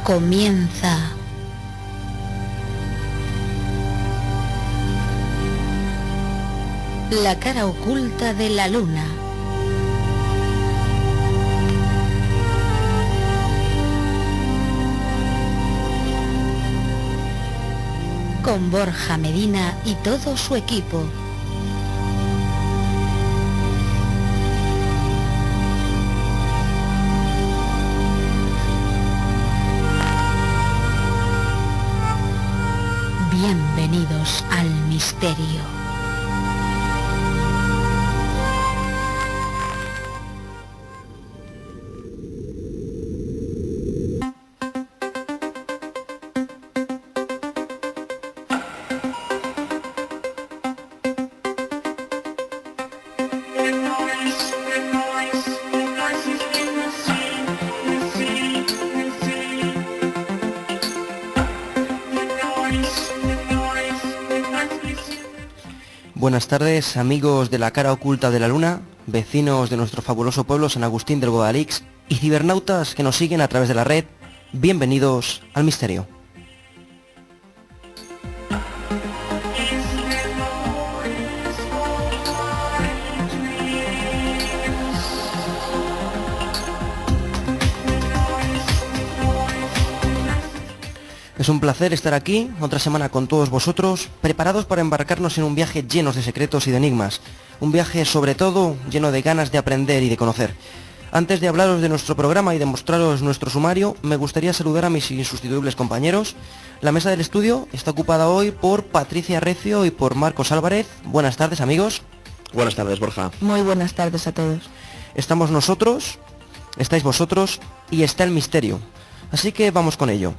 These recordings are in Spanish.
Comienza la cara oculta de la luna. Con Borja Medina y todo su equipo. Bienvenidos al misterio. Buenas tardes, amigos de la cara oculta de la luna, vecinos de nuestro fabuloso pueblo San Agustín del Guadalix y cibernautas que nos siguen a través de la red. Bienvenidos al misterio. Es un placer estar aquí, otra semana con todos vosotros, preparados para embarcarnos en un viaje lleno de secretos y de enigmas. Un viaje, sobre todo, lleno de ganas de aprender y de conocer. Antes de hablaros de nuestro programa y de mostraros nuestro sumario, me gustaría saludar a mis insustituibles compañeros. La mesa del estudio está ocupada hoy por Patricia Recio y por Marcos Álvarez. Buenas tardes, amigos. Buenas tardes, Borja. Muy buenas tardes a todos. Estamos nosotros, estáis vosotros y está el misterio. Así que vamos con ello.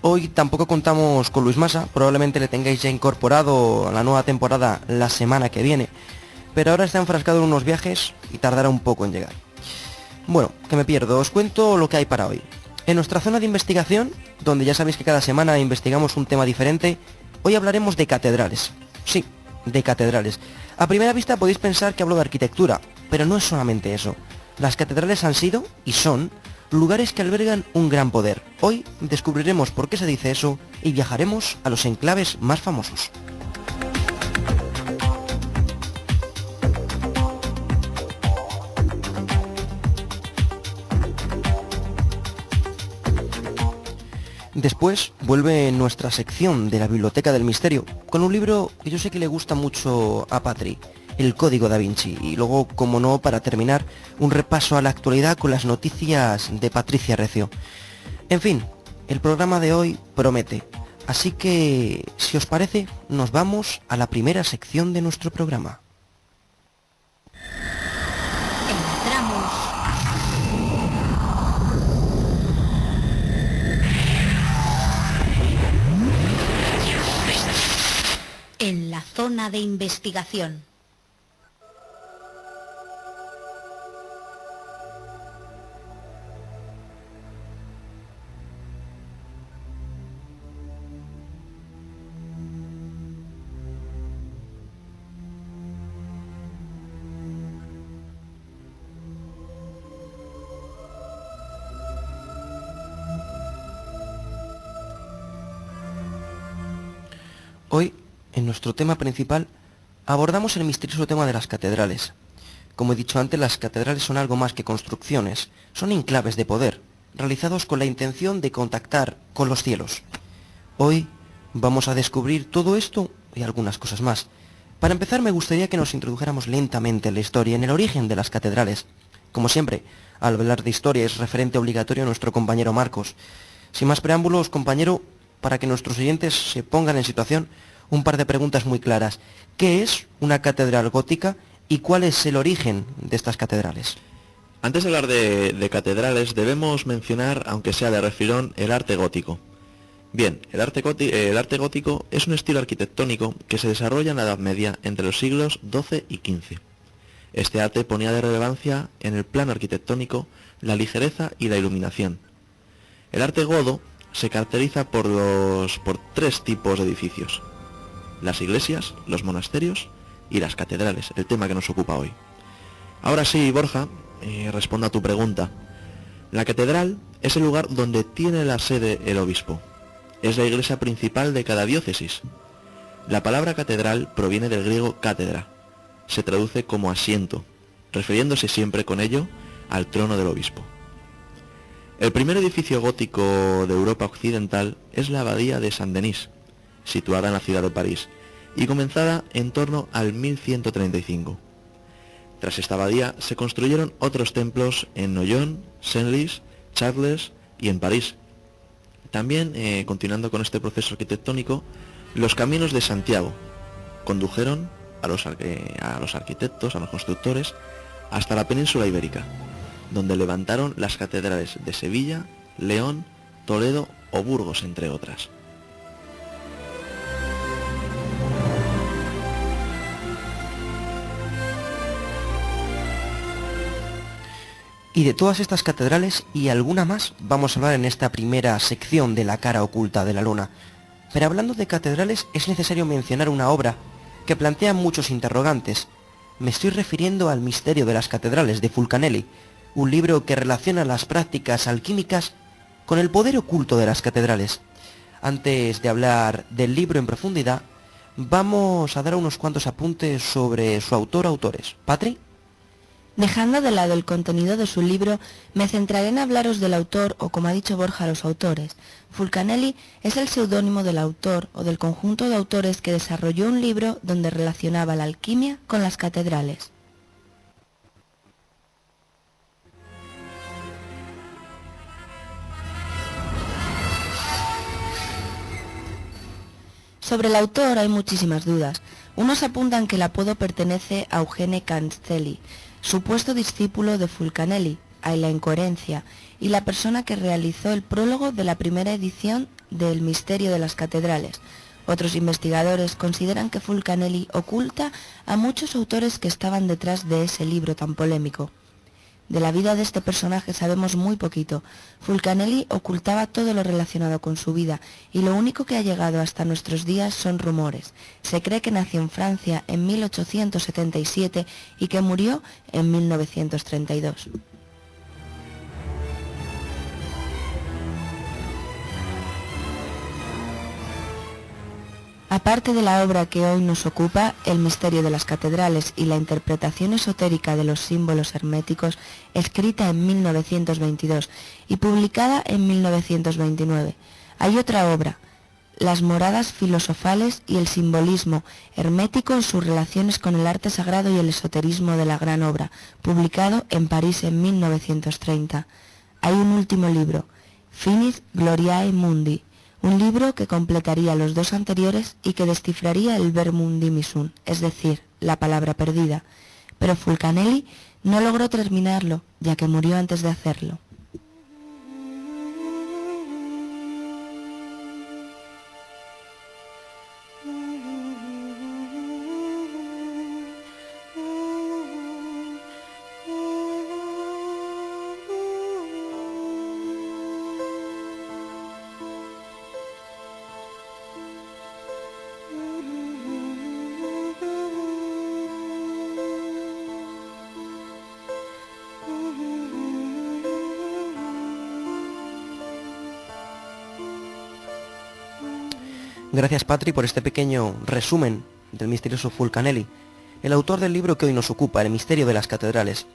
Hoy tampoco contamos con Luis Masa, probablemente le tengáis ya incorporado a la nueva temporada la semana que viene, pero ahora está enfrascado en unos viajes y tardará un poco en llegar. Bueno, que me pierdo, os cuento lo que hay para hoy. En nuestra zona de investigación, donde ya sabéis que cada semana investigamos un tema diferente, hoy hablaremos de catedrales. Sí, de catedrales. A primera vista podéis pensar que hablo de arquitectura, pero no es solamente eso. Las catedrales han sido, y son, lugares que albergan un gran poder. Hoy descubriremos por qué se dice eso y viajaremos a los enclaves más famosos. Después vuelve nuestra sección de la Biblioteca del Misterio, con un libro que yo sé que le gusta mucho a Patri, El Código Da Vinci, y luego, como no, para terminar, un repaso a la actualidad con las noticias de Patricia Recio. En fin, el programa de hoy promete, así que, si os parece, nos vamos a la primera sección de nuestro programa. Entramos en la zona de investigación. Hoy, en nuestro tema principal, abordamos el misterioso tema de las catedrales. Como he dicho antes, las catedrales son algo más que construcciones, son enclaves de poder, realizados con la intención de contactar con los cielos. Hoy vamos a descubrir todo esto y algunas cosas más. Para empezar, me gustaría que nos introdujéramos lentamente en la historia, en el origen de las catedrales. Como siempre, al hablar de historia es referente obligatorio a nuestro compañero Marcos. Sin más preámbulos, compañero, para que nuestros oyentes se pongan en situación, un par de preguntas muy claras. ¿Qué es una catedral gótica y cuál es el origen de estas catedrales? Antes de hablar de catedrales, debemos mencionar, aunque sea de refilón, el arte gótico. Bien, el arte gótico es un estilo arquitectónico que se desarrolla en la Edad Media entre los siglos XII y XV. Este arte ponía de relevancia en el plano arquitectónico la ligereza y la iluminación. El arte godo se caracteriza por tres tipos de edificios: las iglesias, los monasterios y las catedrales, el tema que nos ocupa hoy. Ahora sí, Borja, respondo a tu pregunta. La catedral es el lugar donde tiene la sede el obispo. Es la iglesia principal de cada diócesis. La palabra catedral proviene del griego cátedra. Se traduce como asiento, refiriéndose siempre con ello al trono del obispo. El primer edificio gótico de Europa occidental es la abadía de Saint-Denis, situada en la ciudad de París, y comenzada en torno al 1135. Tras esta abadía se construyeron otros templos en Noyon, Senlis, Chartres y en París. También, continuando con este proceso arquitectónico, los caminos de Santiago condujeron a los arquitectos, a los constructores, hasta la península ibérica, donde levantaron las catedrales de Sevilla, León, Toledo o Burgos, entre otras. Y de todas estas catedrales y alguna más vamos a hablar en esta primera sección de la cara oculta de la luna. Pero hablando de catedrales es necesario mencionar una obra que plantea muchos interrogantes. Me estoy refiriendo al Misterio de las Catedrales de Fulcanelli, un libro que relaciona las prácticas alquímicas con el poder oculto de las catedrales. Antes de hablar del libro en profundidad, vamos a dar unos cuantos apuntes sobre su autor o autores. ¿Patri? Dejando de lado el contenido de su libro, me centraré en hablaros del autor, o como ha dicho Borja, los autores. Fulcanelli es el seudónimo del autor o del conjunto de autores que desarrolló un libro donde relacionaba la alquimia con las catedrales. Sobre el autor hay muchísimas dudas. Unos apuntan que el apodo pertenece a Eugene Cancelli, supuesto discípulo de Fulcanelli, a la incoherencia, y la persona que realizó el prólogo de la primera edición del Misterio de las Catedrales. Otros investigadores consideran que Fulcanelli oculta a muchos autores que estaban detrás de ese libro tan polémico. De la vida de este personaje sabemos muy poquito. Fulcanelli ocultaba todo lo relacionado con su vida y lo único que ha llegado hasta nuestros días son rumores. Se cree que nació en Francia en 1877 y que murió en 1932. Aparte de la obra que hoy nos ocupa, El misterio de las catedrales y la interpretación esotérica de los símbolos herméticos, escrita en 1922 y publicada en 1929, hay otra obra, Las moradas filosofales y el simbolismo hermético en sus relaciones con el arte sagrado y el esoterismo de la gran obra, publicado en París en 1930. Hay un último libro, Finis Gloriae Mundi, un libro que completaría los dos anteriores y que descifraría el Verbum Dimisum, es decir, la palabra perdida, pero Fulcanelli no logró terminarlo, ya que murió antes de hacerlo. Gracias, Patri, por este pequeño resumen del misterioso Fulcanelli, el autor del libro que hoy nos ocupa, El misterio de las catedrales.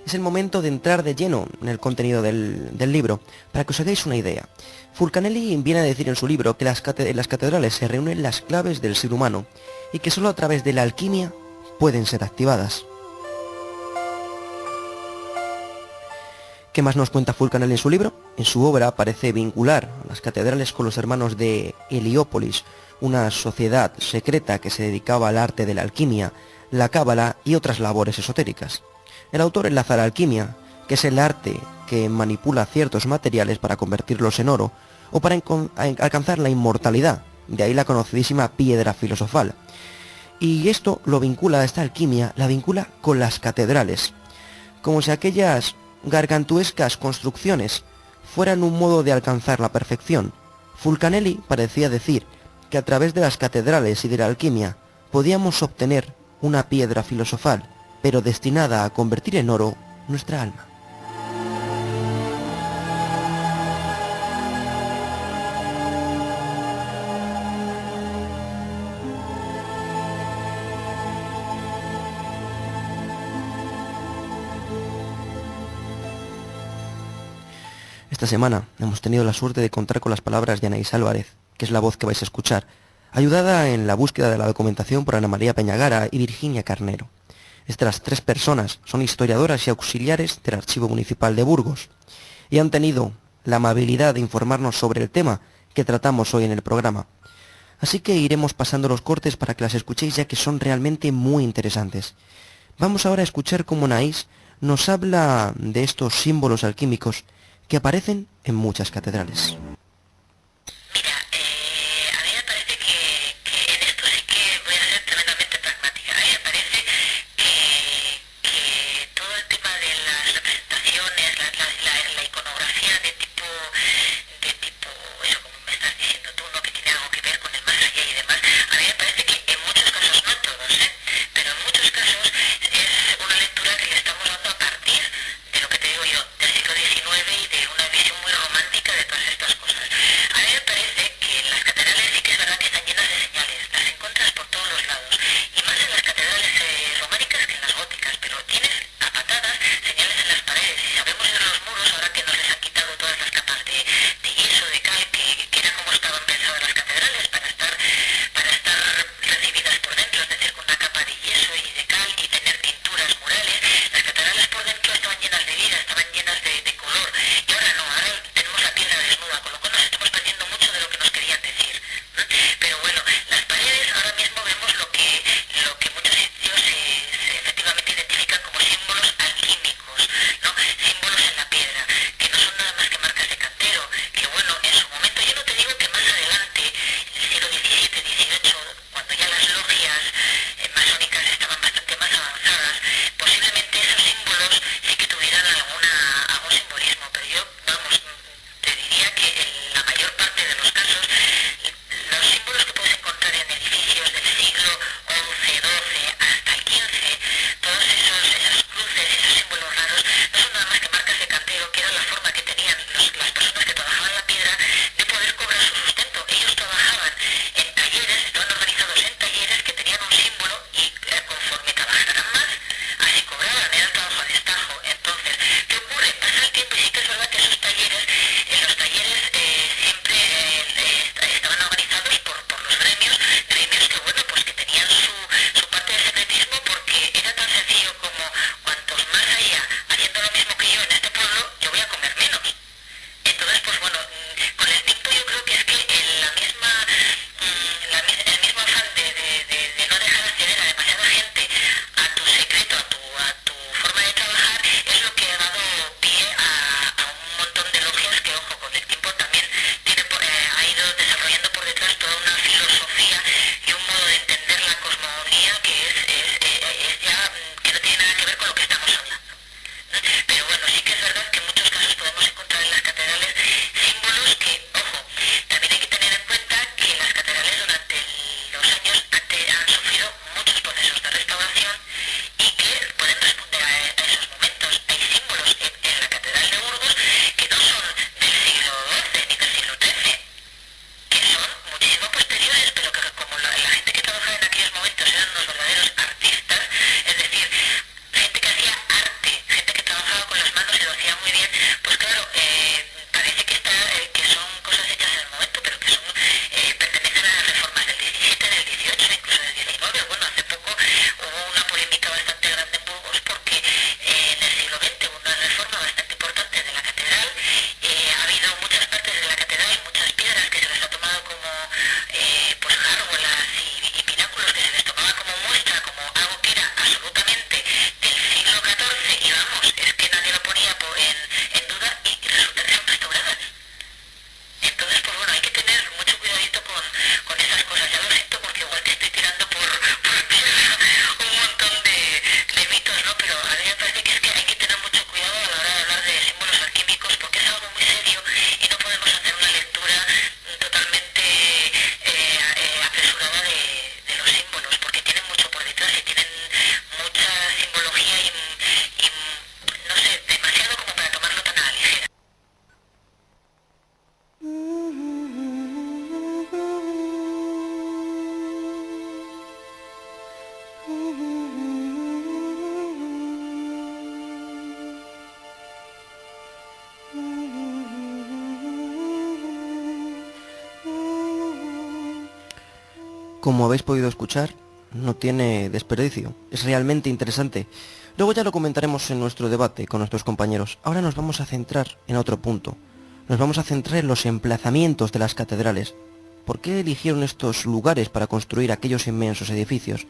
Es el momento de entrar de lleno en el contenido del libro, para que os hagáis una idea. Fulcanelli viene a decir en su libro que en las catedrales se reúnen las claves del ser humano y que solo a través de la alquimia pueden ser activadas. ¿Qué más nos cuenta Fulcanelli en su libro? En su obra parece vincular a las catedrales con los hermanos de Heliópolis, una sociedad secreta que se dedicaba al arte de la alquimia, la cábala y otras labores esotéricas. El autor enlaza la alquimia, que es el arte que manipula ciertos materiales para convertirlos en oro o para alcanzar la inmortalidad, de ahí la conocidísima piedra filosofal. Y esto lo vincula, esta alquimia, la vincula con las catedrales, como si aquellas gargantuescas construcciones fueran un modo de alcanzar la perfección. Fulcanelli parecía decir que a través de las catedrales y de la alquimia podíamos obtener una piedra filosofal, pero destinada a convertir en oro nuestra alma. Esta semana hemos tenido la suerte de contar con las palabras de Anaís Álvarez, que es la voz que vais a escuchar, ayudada en la búsqueda de la documentación por Ana María Peñagara y Virginia Carnero. Estas 3 personas son historiadoras y auxiliares del Archivo Municipal de Burgos y han tenido la amabilidad de informarnos sobre el tema que tratamos hoy en el programa. Así que iremos pasando los cortes para que las escuchéis, ya que son realmente muy interesantes. Vamos ahora a escuchar cómo Anaís nos habla de estos símbolos alquímicos que aparecen en muchas catedrales. Mira, a mí me parece que en esto sí que voy a ser tremendamente pragmática. A mí me parece que todo el tema de las representaciones, la iconografía de tipo, eso como me estás diciendo tú, ¿no? Que tiene algo que ver con el más allá y demás, a mí me parece que en muchos casos, no todos, pero en muchos casos es una lectura que le estamos dando a partir de lo que te digo yo, del siglo XIX y de una visión muy romántica de todas estas cosas. A mí me parece que en las catedrales sí que es verdad que están llenas de señales, las encuentras por todos los lados, y más en las catedrales románicas que en las góticas, pero tienes a patadas señales en las paredes, y sabemos de los muros, ahora que nos les han quitado todas las capas de yeso, de cal, que era como estaban pensadas las catedrales, para estar recibidas por dentro, es decir, con una capa de yeso y de cal y tener pinturas murales. Las catedrales por dentro estaban llenas de vida, estaban llenas de color, y ahora no, ahora tenemos la piedra desnuda, con lo cual nos estamos perdiendo mucho de lo que nos querían decir. Pero bueno, las paredes ahora mismo vemos lo que muchos sitios efectivamente identifican como símbolos alquímicos, ¿no? Símbolos en la piedra, que no son nada más que marcas de cantero, que bueno, en su momento, yo no te digo que más adelante, en el siglo XVII, XVIII, cuando ya las logias masónicas estaban bastante más avanzadas, posiblemente esos símbolos sí que tuvieran algún simbolismo, pero yo, vamos, te diría que en la mayor parte de los casos, los símbolos que puedes encontrar en edificios del siglo XI, XII hasta el XV, todos esas cruces, esos símbolos raros, no son nada más que marcas de cantero, que era la forma que tenían las personas que trabajaban la piedra de poder cobrar su sustento. Ellos trabajaban en talleres, estaban organizados en talleres que tenían un símbolo y conforme trabajaran más, así cobraban, era el trabajo a destajo. Entonces, ¿qué ocurre? Pasa el tiempo y sí que es verdad que esos talleres, los talleres siempre estaban organizados por los gremios que bueno, pues que tenían su parte de secretismo, porque era tan sencillo como cuantos más haya haciendo lo mismo que yo en este pueblo, yo voy a comer menos. Entonces, pues bueno, con el tiempo yo creo que es que el mismo afán de no dejar acceder a demasiada gente a tu secreto, a tu forma de trabajar, es lo que ha dado pie a un montón de logias que, ojo, con el tiempo también ha ido desarrollando por detrás toda una filosofía y un modo de entender la cosmogonía que es ya que no tiene nada que ver con lo que estamos hablando. Pero bueno, sí que es verdad que en muchos casos podemos encontrar en las catedrales símbolos que, ojo, también hay que tener en cuenta que las catedrales durante los años han sufrido muchos procesos de restauración y que pueden responder a esos momentos. Hay símbolos en la catedral de Burgos que no son del siglo XII ni del siglo XIII, que son muchísimo posteriores, pero que como la gente que trabajaba en aquellos momentos eran unos verdaderos artistas, es decir, gente que hacía arte, gente que trabajaba con las manos y lo hacía muy bien, pues claro, parece que son cosas hechas en el momento, pero que pertenecen a las reformas del XVII, del XVIII, incluso del XIX. Bueno, hace poco hubo una polémica bastante grande en Burgos porque en el siglo XX hubo una reforma bastante importante de la catedral. Ha habido muchas partes de la catedral, muchas piedras que se les ha tomado como pues gárgolas y pináculos que se les tomaba como muestra Como habéis podido escuchar, no tiene desperdicio, es realmente interesante. Luego ya lo comentaremos en nuestro debate con nuestros compañeros. Ahora nos vamos a centrar en otro punto. Nos vamos a centrar en los emplazamientos de las catedrales. ¿Por qué eligieron estos lugares para construir aquellos inmensos edificios?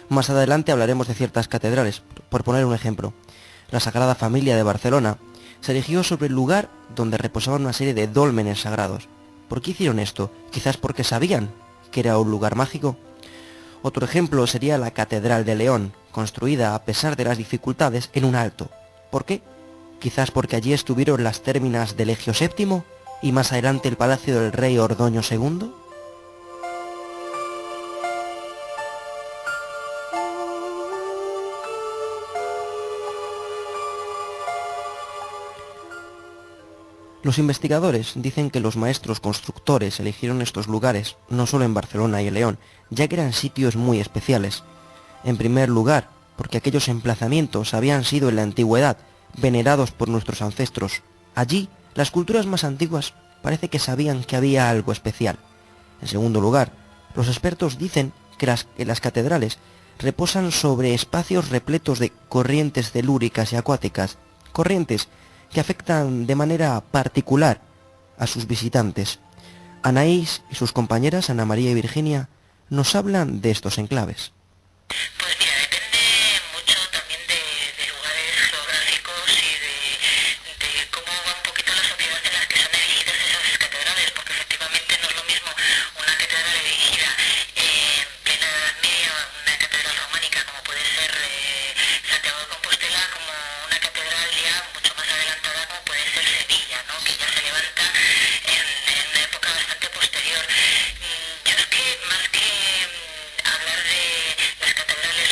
Más adelante hablaremos de ciertas catedrales, por poner un ejemplo. La Sagrada Familia de Barcelona se erigió sobre el lugar donde reposaban una serie de dólmenes sagrados. ¿Por qué hicieron esto? Quizás porque sabían que era un lugar mágico. Otro ejemplo sería la Catedral de León, construida a pesar de las dificultades en un alto. ¿Por qué? Quizás porque allí estuvieron las términas del Egio VII y más adelante el palacio del rey Ordoño II. Los investigadores dicen que los maestros constructores eligieron estos lugares, no solo en Barcelona y en León, ya que eran sitios muy especiales. En primer lugar, porque aquellos emplazamientos habían sido en la antigüedad venerados por nuestros ancestros. Allí, las culturas más antiguas parece que sabían que había algo especial. En segundo lugar, los expertos dicen que las catedrales reposan sobre espacios repletos de corrientes telúricas y acuáticas, corrientes que afectan de manera particular a sus visitantes. Anaís y sus compañeras, Ana María y Virginia, nos hablan de estos enclaves. Pues mira, depende mucho también de lugares geográficos y de cómo va un poquito la sociedad en las que son erigidas esas catedrales, porque efectivamente no es lo mismo una catedral erigida en plena Edad Media, una catedral románica como puede ser Santiago de Compostela, como una catedral ya mucho más adelantada como puede ser Sevilla, ¿no? Que ya se levanta en una época bastante posterior. Yo es que más que hablar de las catedrales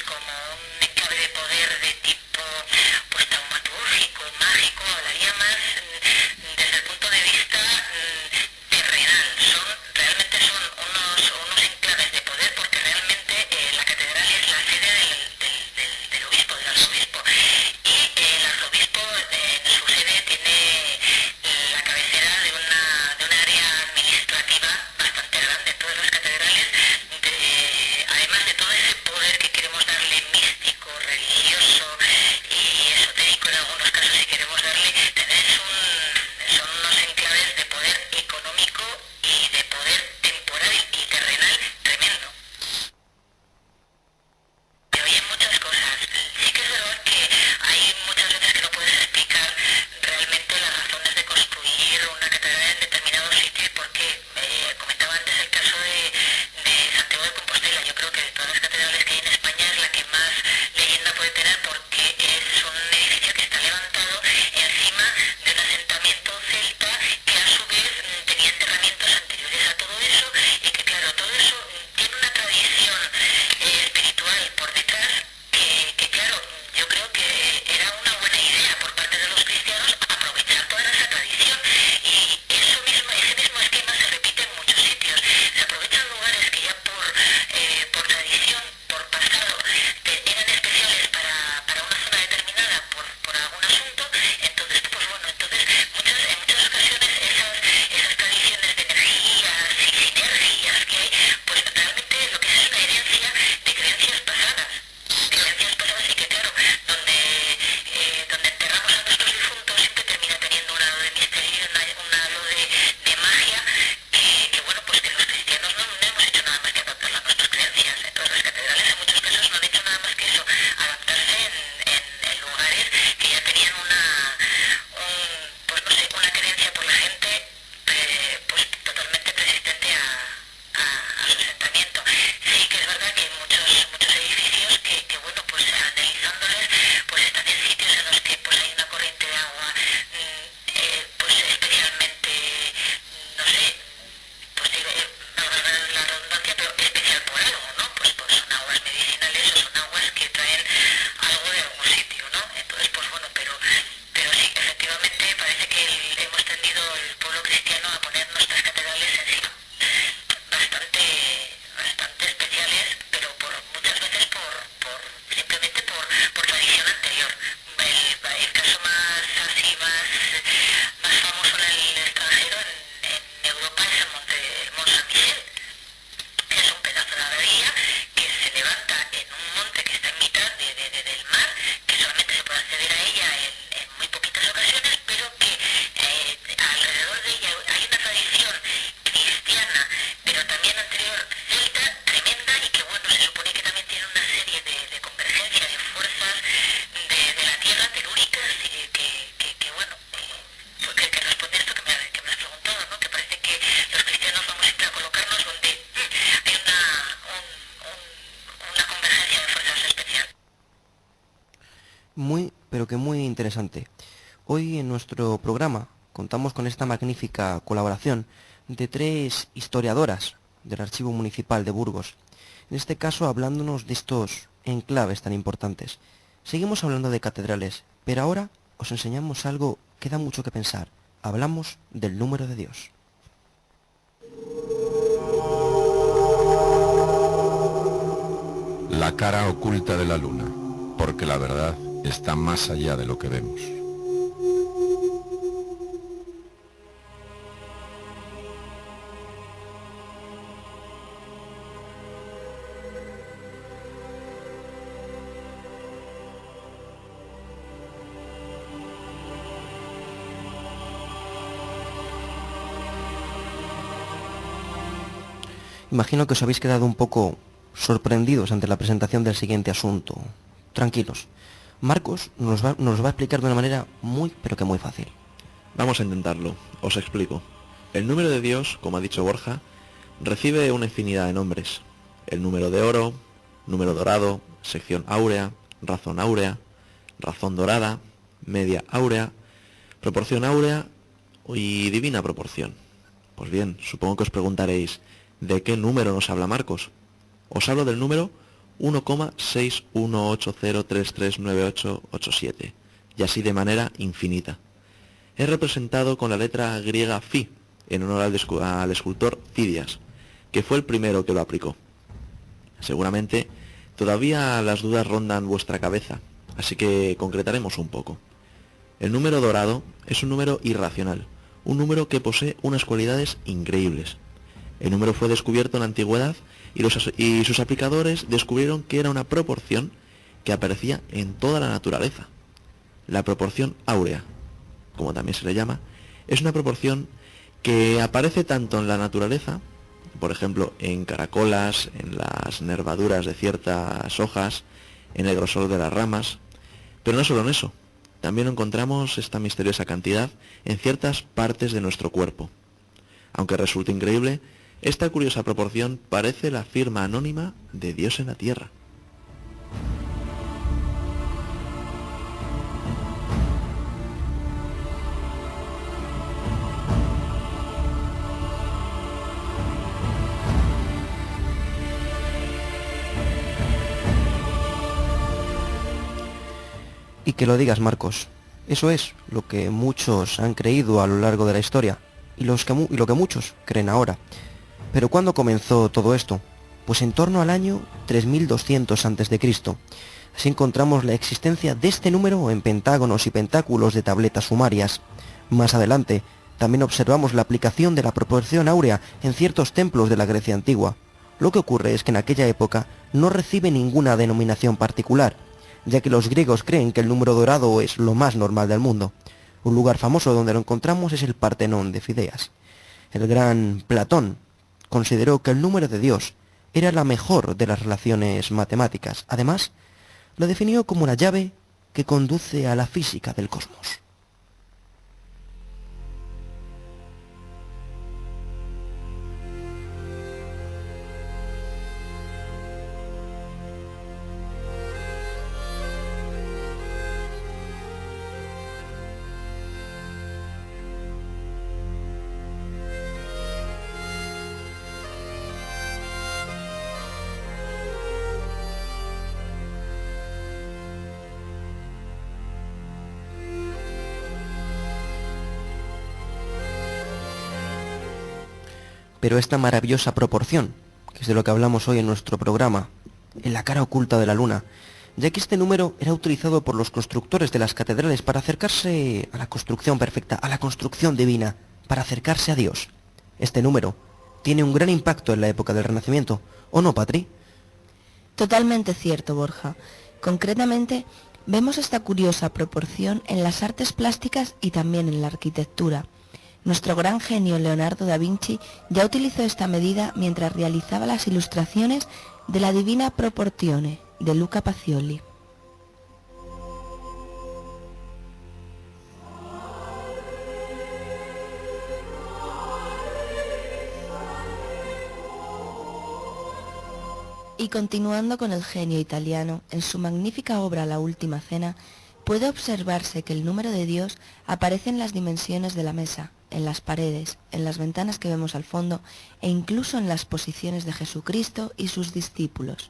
Muy, pero que muy interesante. Hoy en nuestro programa contamos con esta magnífica colaboración de 3 historiadoras del Archivo Municipal de Burgos. En este caso hablándonos de estos enclaves tan importantes. Seguimos hablando de catedrales, pero ahora os enseñamos algo que da mucho que pensar. Hablamos del número de Dios. La cara oculta de la luna, porque la verdad está más allá de lo que vemos. Imagino que os habéis quedado un poco sorprendidos ante la presentación del siguiente asunto. Tranquilos. Marcos nos va a explicar de una manera muy, pero que muy fácil. Vamos a intentarlo, os explico. El número de Dios, como ha dicho Borja, recibe una infinidad de nombres. El número de oro, número dorado, sección áurea, razón dorada, media áurea, proporción áurea y divina proporción. Pues bien, supongo que os preguntaréis, ¿de qué número nos habla Marcos? Os hablo del número 1,6180339887, y así de manera infinita. Es representado con la letra griega Phi, en honor al escultor Fidias, que fue el primero que lo aplicó. Seguramente todavía las dudas rondan vuestra cabeza, así que concretaremos un poco. El número dorado es un número irracional, un número que posee unas cualidades increíbles. El número fue descubierto en la antigüedad y sus aplicadores descubrieron que era una proporción que aparecía en toda la naturaleza. La proporción áurea, como también se le llama, es una proporción que aparece tanto en la naturaleza, por ejemplo en caracolas, en las nervaduras de ciertas hojas, en el grosor de las ramas, pero no solo en eso, también encontramos esta misteriosa cantidad en ciertas partes de nuestro cuerpo. Aunque resulte increíble, esta curiosa proporción parece la firma anónima de Dios en la tierra. Y que lo digas, Marcos. Eso es lo que muchos han creído a lo largo de la historia y lo que muchos creen ahora. Pero ¿cuándo comenzó todo esto? Pues en torno al año 3200 a.C. Así encontramos la existencia de este número en pentágonos y pentáculos de tabletas sumarias. Más adelante, también observamos la aplicación de la proporción áurea en ciertos templos de la Grecia antigua. Lo que ocurre es que en aquella época no recibe ninguna denominación particular, ya que los griegos creen que el número dorado es lo más normal del mundo. Un lugar famoso donde lo encontramos es el Partenón de Fidias. El gran Platón consideró que el número de Dios era la mejor de las relaciones matemáticas. Además, lo definió como una llave que conduce a la física del cosmos. Pero esta maravillosa proporción, que es de lo que hablamos hoy en nuestro programa, en la cara oculta de la luna, ya que este número era utilizado por los constructores de las catedrales para acercarse a la construcción perfecta, a la construcción divina, para acercarse a Dios. Este número tiene un gran impacto en la época del Renacimiento, ¿o no, Patri? Totalmente cierto, Borja. Concretamente, vemos esta curiosa proporción en las artes plásticas y también en la arquitectura. Nuestro gran genio Leonardo da Vinci ya utilizó esta medida mientras realizaba las ilustraciones de la Divina Proportione de Luca Pacioli. Y continuando con el genio italiano, en su magnífica obra La Última Cena, puede observarse que el número de Dios aparece en las dimensiones de la mesa, en las paredes, en las ventanas que vemos al fondo e incluso en las posiciones de Jesucristo y sus discípulos.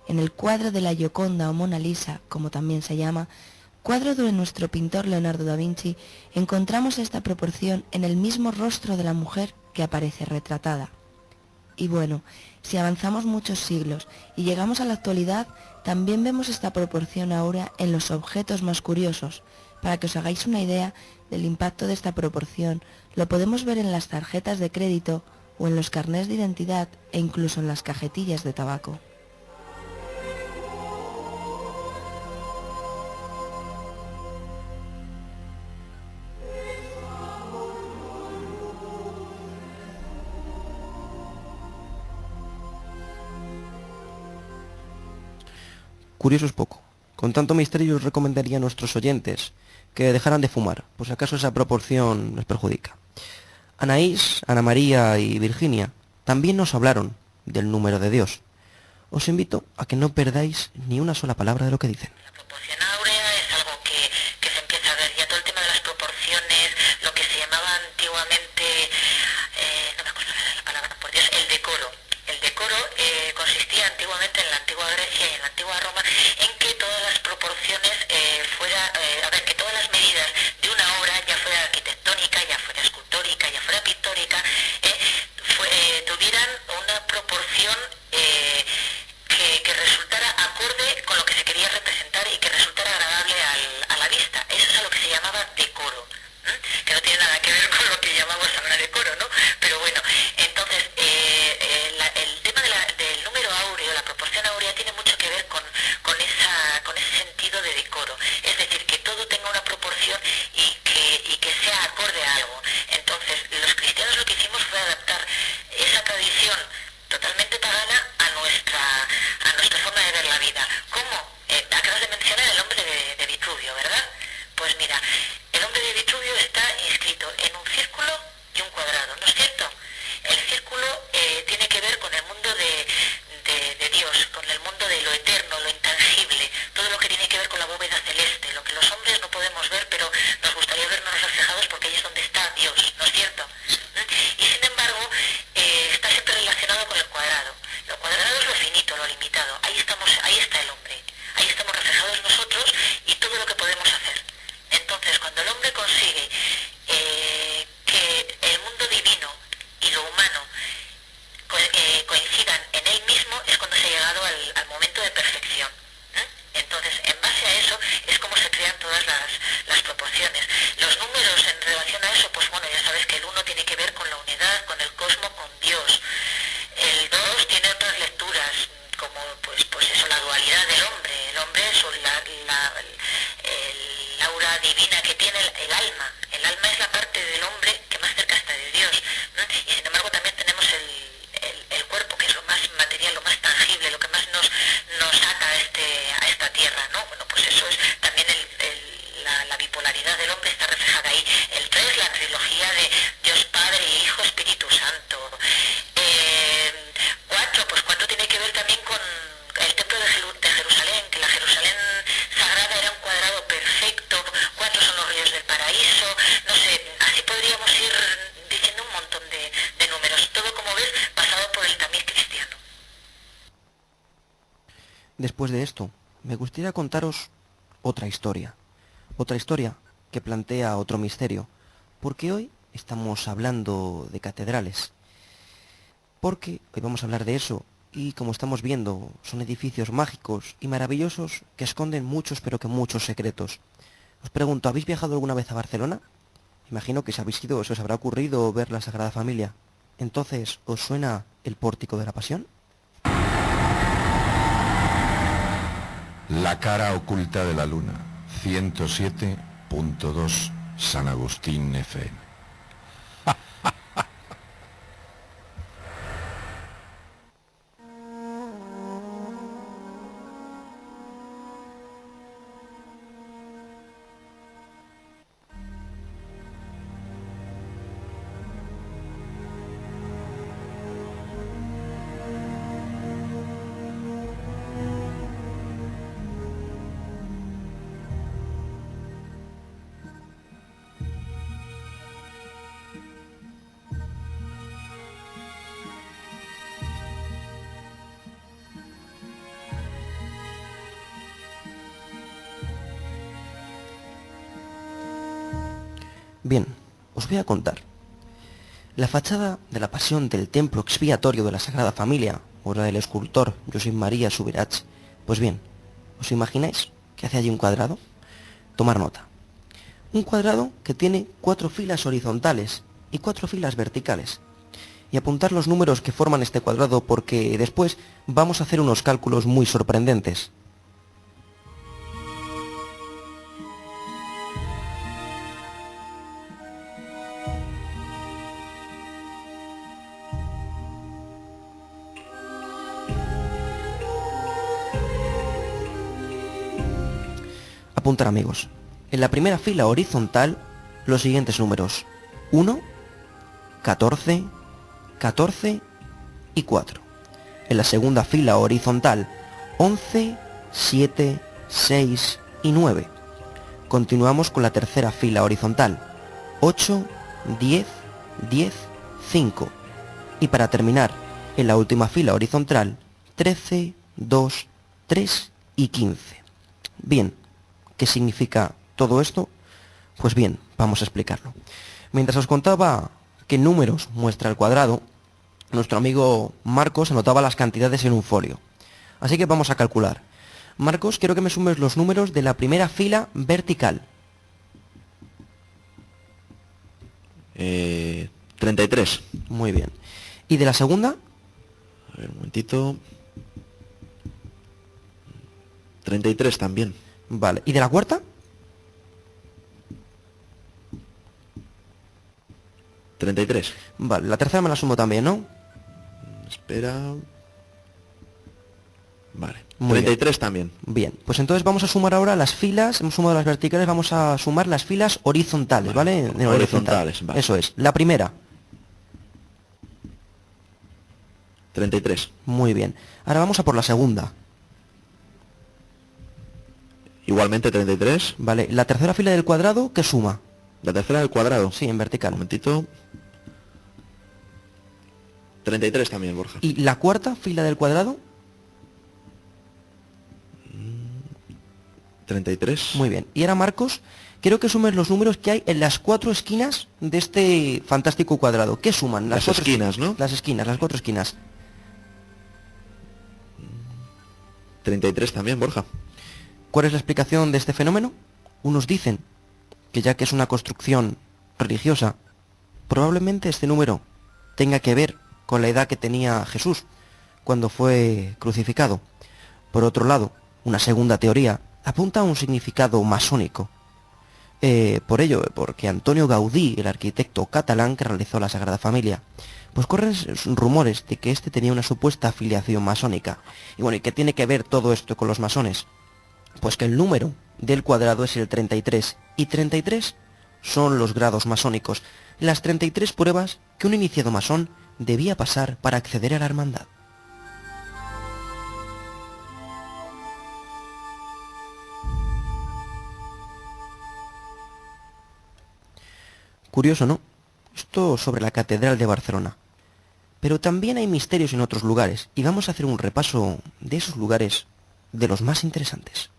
En el cuadro de la Gioconda o Mona Lisa, como también se llama, cuadro de nuestro pintor Leonardo da Vinci, encontramos esta proporción en el mismo rostro de la mujer que aparece retratada. Y bueno, si avanzamos muchos siglos y llegamos a la actualidad, también vemos esta proporción ahora en los objetos más curiosos. Para que os hagáis una idea del impacto de esta proporción, lo podemos ver en las tarjetas de crédito o en los carnés de identidad e incluso en las cajetillas de tabaco. Curioso es poco. Con tanto misterio os recomendaría a nuestros oyentes que dejaran de fumar, por si acaso esa proporción les perjudica. Anaís, Ana María y Virginia también nos hablaron del número de Dios. Os invito a que no perdáis ni una sola palabra de lo que dicen. La proporción áurea es algo que se empieza a ver ya todo el tema de las proporciones, lo que se llamaba antiguamente, no me acuerdo la palabra, por Dios, el decoro. El decoro consistía antiguamente en la antigua Grecia y en la antigua Roma en que todas las proporciones que todas las medidas de una obra, ya fuera arquitectónica, ya fuera escultórica, ya fuera pictórica, tuvieran una proporción que resultara acorde con lo que se quería representar y que resultara agradable a la vista. Eso es a lo que se llamaba decoro, que no tiene nada que ver con lo que llamamos ahora decoro, ¿no? Pero bueno, entonces el tema del número áureo, la proporción áurea, tiene mucho que ver con ese sentido de decoro, es decir, que todo tenga una proporción y que sea acorde a algo. Entonces, los cristianos lo que hicimos fue adaptar esa tradición totalmente pagana a nuestra forma de ver la vida. ¿Cómo? Acabas de mencionar el hombre de Vitruvio, ¿verdad? Pues mira, el hombre de Vitruvio está inscrito en un círculo y un cuadrado, ¿no es cierto? El círculo tiene que ver con el mundo de Dios, con el mundo de lo eterno, lo intangible, todo lo que tiene que ver con la bóveda celeste, lo que los hombres no podemos ver, pero nos gustaría vernos reflejados porque ahí es donde está Dios, ¿no es cierto? Y sin embargo, está siempre relacionado con el cuadrado. Lo cuadrado es lo finito, lo limitado. Ahí está el hombre. Ahí estamos reflejados nosotros y todo lo que podemos hacer. Entonces, cuando el hombre consigue que el mundo divino y lo humano coincidan en él mismo, es cuando se ha llegado al momento de perfección. Entonces, en base a eso, es como se crean todas las proporciones. Los números en relación a eso, pues bueno, ya sabes que el 1 tiene que ver con la unidad, con el cosmos, con Dios. El 2 tiene otras lecturas, como pues eso, la dualidad del hombre. El hombre es el aura divina que tiene el alma. El alma es la parte del hombre que más cerca está de Dios. Y sin embargo también tenemos el cuerpo, que es lo más material, lo más tangible, lo que más nos ata a esta tierra, ¿no? Bueno, pues eso es también la bipolaridad del hombre está reflejada ahí. El 3, la trilogía de Dios Padre, Hijo, Espíritu Santo. 4, pues 4 tiene que ver también con el templo de Jerusalén, que la Jerusalén sagrada era un cuadrado perfecto. 4 son los ríos del paraíso. No sé, así podríamos ir diciendo un montón de números. Todo, como ves, pasado por el tamiz cristiano. Después de esto, me gustaría contaros otra historia que plantea otro misterio, porque hoy estamos hablando de catedrales, porque hoy vamos a hablar de eso, y como estamos viendo, son edificios mágicos y maravillosos que esconden muchos, pero que muchos secretos. Os pregunto, ¿habéis viajado alguna vez a Barcelona? Imagino que si habéis ido, se os habrá ocurrido ver la Sagrada Familia. Entonces, ¿os suena el Pórtico de la Pasión? La cara oculta de la luna, 107.2 San Agustín FM. Bien, os voy a contar. La fachada de la Pasión del Templo Expiatorio de la Sagrada Familia, obra del escultor Josep María Subirats, pues bien, ¿os imagináis que hace allí un cuadrado? Tomar nota. Un cuadrado que tiene 4 filas horizontales y 4 filas verticales. Y apuntar los números que forman este cuadrado porque después vamos a hacer unos cálculos muy sorprendentes. Apuntar, amigos. En la primera fila horizontal, los siguientes números: 1, 14, 14 y 4. En la segunda fila horizontal, 11, 7, 6 y 9. Continuamos con la tercera fila horizontal, 8, 10, 10, 5. Y para terminar, en la última fila horizontal, 13, 2, 3 y 15. Bien, ¿qué significa todo esto? Pues bien, vamos a explicarlo. Mientras os contaba qué números muestra el cuadrado, nuestro amigo Marcos anotaba las cantidades en un folio. Así que vamos a calcular. Marcos, quiero que me sumes los números de la primera fila vertical. 33. Muy bien. ¿Y de la segunda? A ver, un momentito. 33 también. Vale. ¿Y de la cuarta? 33. Vale, la tercera me la sumo también, ¿no? Espera. Vale. Muy 33 también. Bien, pues entonces vamos a sumar ahora las filas, hemos sumado las verticales, vamos a sumar las filas horizontales, ¿vale? En horizontales, vale. Eso es. La primera. 33. Muy bien. Ahora vamos a por la segunda. Igualmente 33. Vale, la tercera fila del cuadrado, ¿qué suma? La tercera del cuadrado. Sí, en vertical. Un momentito. 33 también, Borja. ¿Y la cuarta fila del cuadrado? 33. Muy bien. Y ahora, Marcos, quiero que sumes los números que hay en las 4 esquinas de este fantástico cuadrado. ¿Qué suman? Las cuatro esquinas, ¿no? Las esquinas, las 4 esquinas. 33 también, Borja. ¿Cuál es la explicación de este fenómeno? Unos dicen que ya que es una construcción religiosa, probablemente este número tenga que ver con la edad que tenía Jesús cuando fue crucificado. Por otro lado, una segunda teoría apunta a un significado masónico. Por ello, porque Antonio Gaudí, el arquitecto catalán que realizó la Sagrada Familia, pues corren rumores de que este tenía una supuesta afiliación masónica. Y bueno, ¿y qué tiene que ver todo esto con los masones? Pues que el número del cuadrado es el 33, y 33 son los grados masónicos, las 33 pruebas que un iniciado masón debía pasar para acceder a la hermandad. Curioso, ¿no? Esto sobre la Catedral de Barcelona. Pero también hay misterios en otros lugares, y vamos a hacer un repaso de esos lugares, de los más interesantes.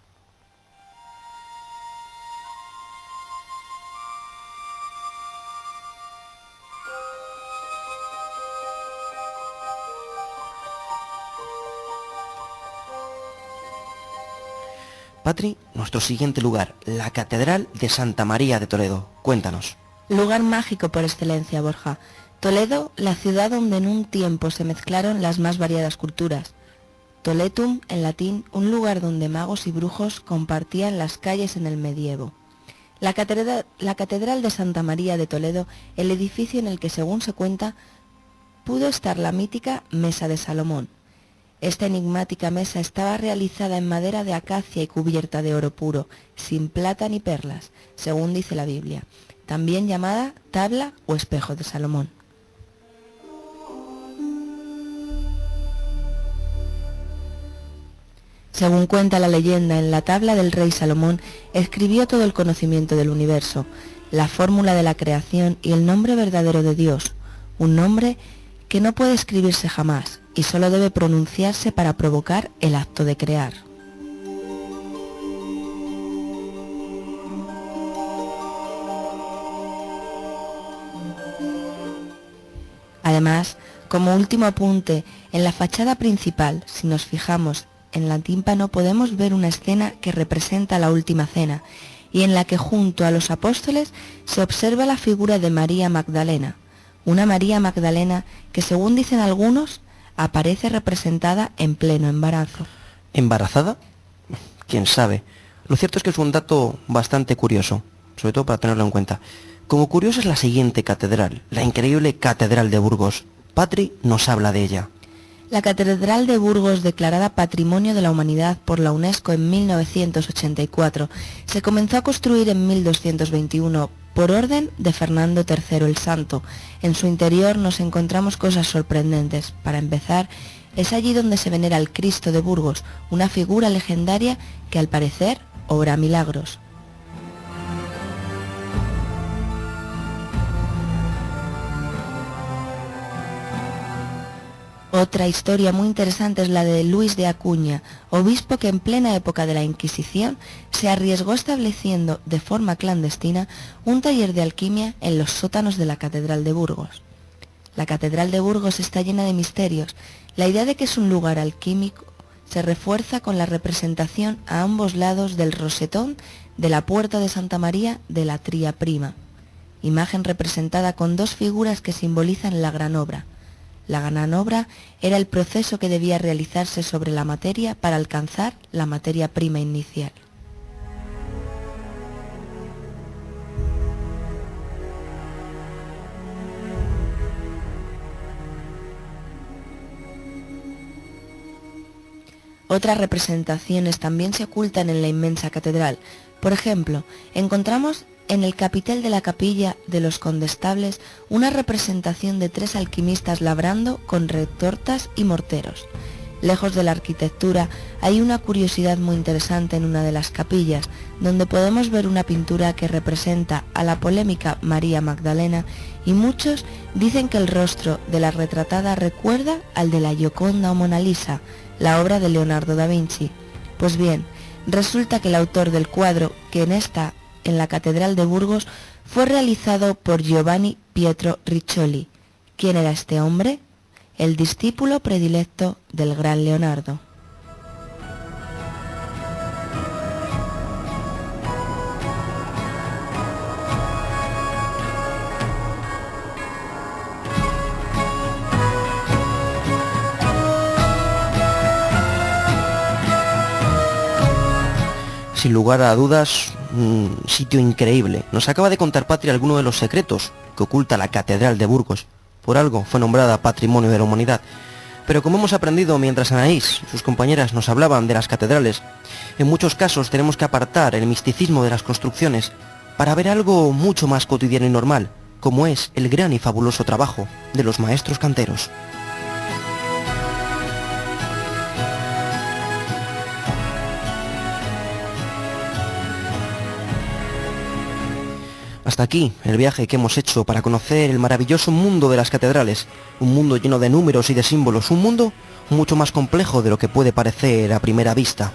Patri, nuestro siguiente lugar, la Catedral de Santa María de Toledo. Cuéntanos. Lugar mágico por excelencia, Borja. Toledo, la ciudad donde en un tiempo se mezclaron las más variadas culturas. Toletum, en latín, un lugar donde magos y brujos compartían las calles en el medievo. La Catedral de Santa María de Toledo, el edificio en el que, según se cuenta, pudo estar la mítica Mesa de Salomón. Esta enigmática mesa estaba realizada en madera de acacia y cubierta de oro puro, sin plata ni perlas, según dice la Biblia, también llamada tabla o espejo de Salomón. Según cuenta la leyenda, en la tabla del rey Salomón escribió todo el conocimiento del universo, la fórmula de la creación y el nombre verdadero de Dios, un nombre que no puede escribirse jamás y solo debe pronunciarse para provocar el acto de crear. Además, como último apunte, en la fachada principal, si nos fijamos en el tímpano, podemos ver una escena que representa la última cena y en la que junto a los apóstoles se observa la figura de María Magdalena, una María Magdalena que, según dicen algunos, aparece representada en pleno embarazo. ¿Embarazada? ¿Quién sabe? Lo cierto es que es un dato bastante curioso, sobre todo para tenerlo en cuenta. Como curioso es la siguiente catedral, la increíble Catedral de Burgos. Patri nos habla de ella. La Catedral de Burgos, declarada Patrimonio de la Humanidad por la UNESCO en 1984, se comenzó a construir en 1221 por orden de Fernando III el Santo. En su interior nos encontramos cosas sorprendentes. Para empezar, es allí donde se venera al Cristo de Burgos, una figura legendaria que al parecer obra milagros. Otra historia muy interesante es la de Luis de Acuña, obispo que en plena época de la Inquisición se arriesgó estableciendo de forma clandestina un taller de alquimia en los sótanos de la Catedral de Burgos. La Catedral de Burgos está llena de misterios. La idea de que es un lugar alquímico se refuerza con la representación a ambos lados del rosetón de la Puerta de Santa María de la Tría Prima, imagen representada con dos figuras que simbolizan la gran obra. La gran obra era el proceso que debía realizarse sobre la materia para alcanzar la materia prima inicial. Otras representaciones también se ocultan en la inmensa catedral. Por ejemplo, encontramos en el capitel de la capilla de los condestables una representación de tres alquimistas labrando con retortas y morteros. Lejos de la arquitectura, hay una curiosidad muy interesante en una de las capillas, donde podemos ver una pintura que representa a la polémica María Magdalena, y muchos dicen que el rostro de la retratada recuerda al de la Gioconda o Mona Lisa, la obra de Leonardo da Vinci. Pues bien, resulta que el autor del cuadro, que en la Catedral de Burgos, fue realizado por Giovanni Pietro Riccioli. ¿Quién era este hombre? El discípulo predilecto del gran Leonardo. Sin lugar a dudas, un sitio increíble. Nos acaba de contar Patri alguno de los secretos que oculta la Catedral de Burgos. Por algo fue nombrada Patrimonio de la Humanidad. Pero como hemos aprendido mientras Anaís y sus compañeras nos hablaban de las catedrales, en muchos casos tenemos que apartar el misticismo de las construcciones para ver algo mucho más cotidiano y normal, como es el gran y fabuloso trabajo de los maestros canteros. Hasta aquí el viaje que hemos hecho para conocer el maravilloso mundo de las catedrales, un mundo lleno de números y de símbolos, un mundo mucho más complejo de lo que puede parecer a primera vista.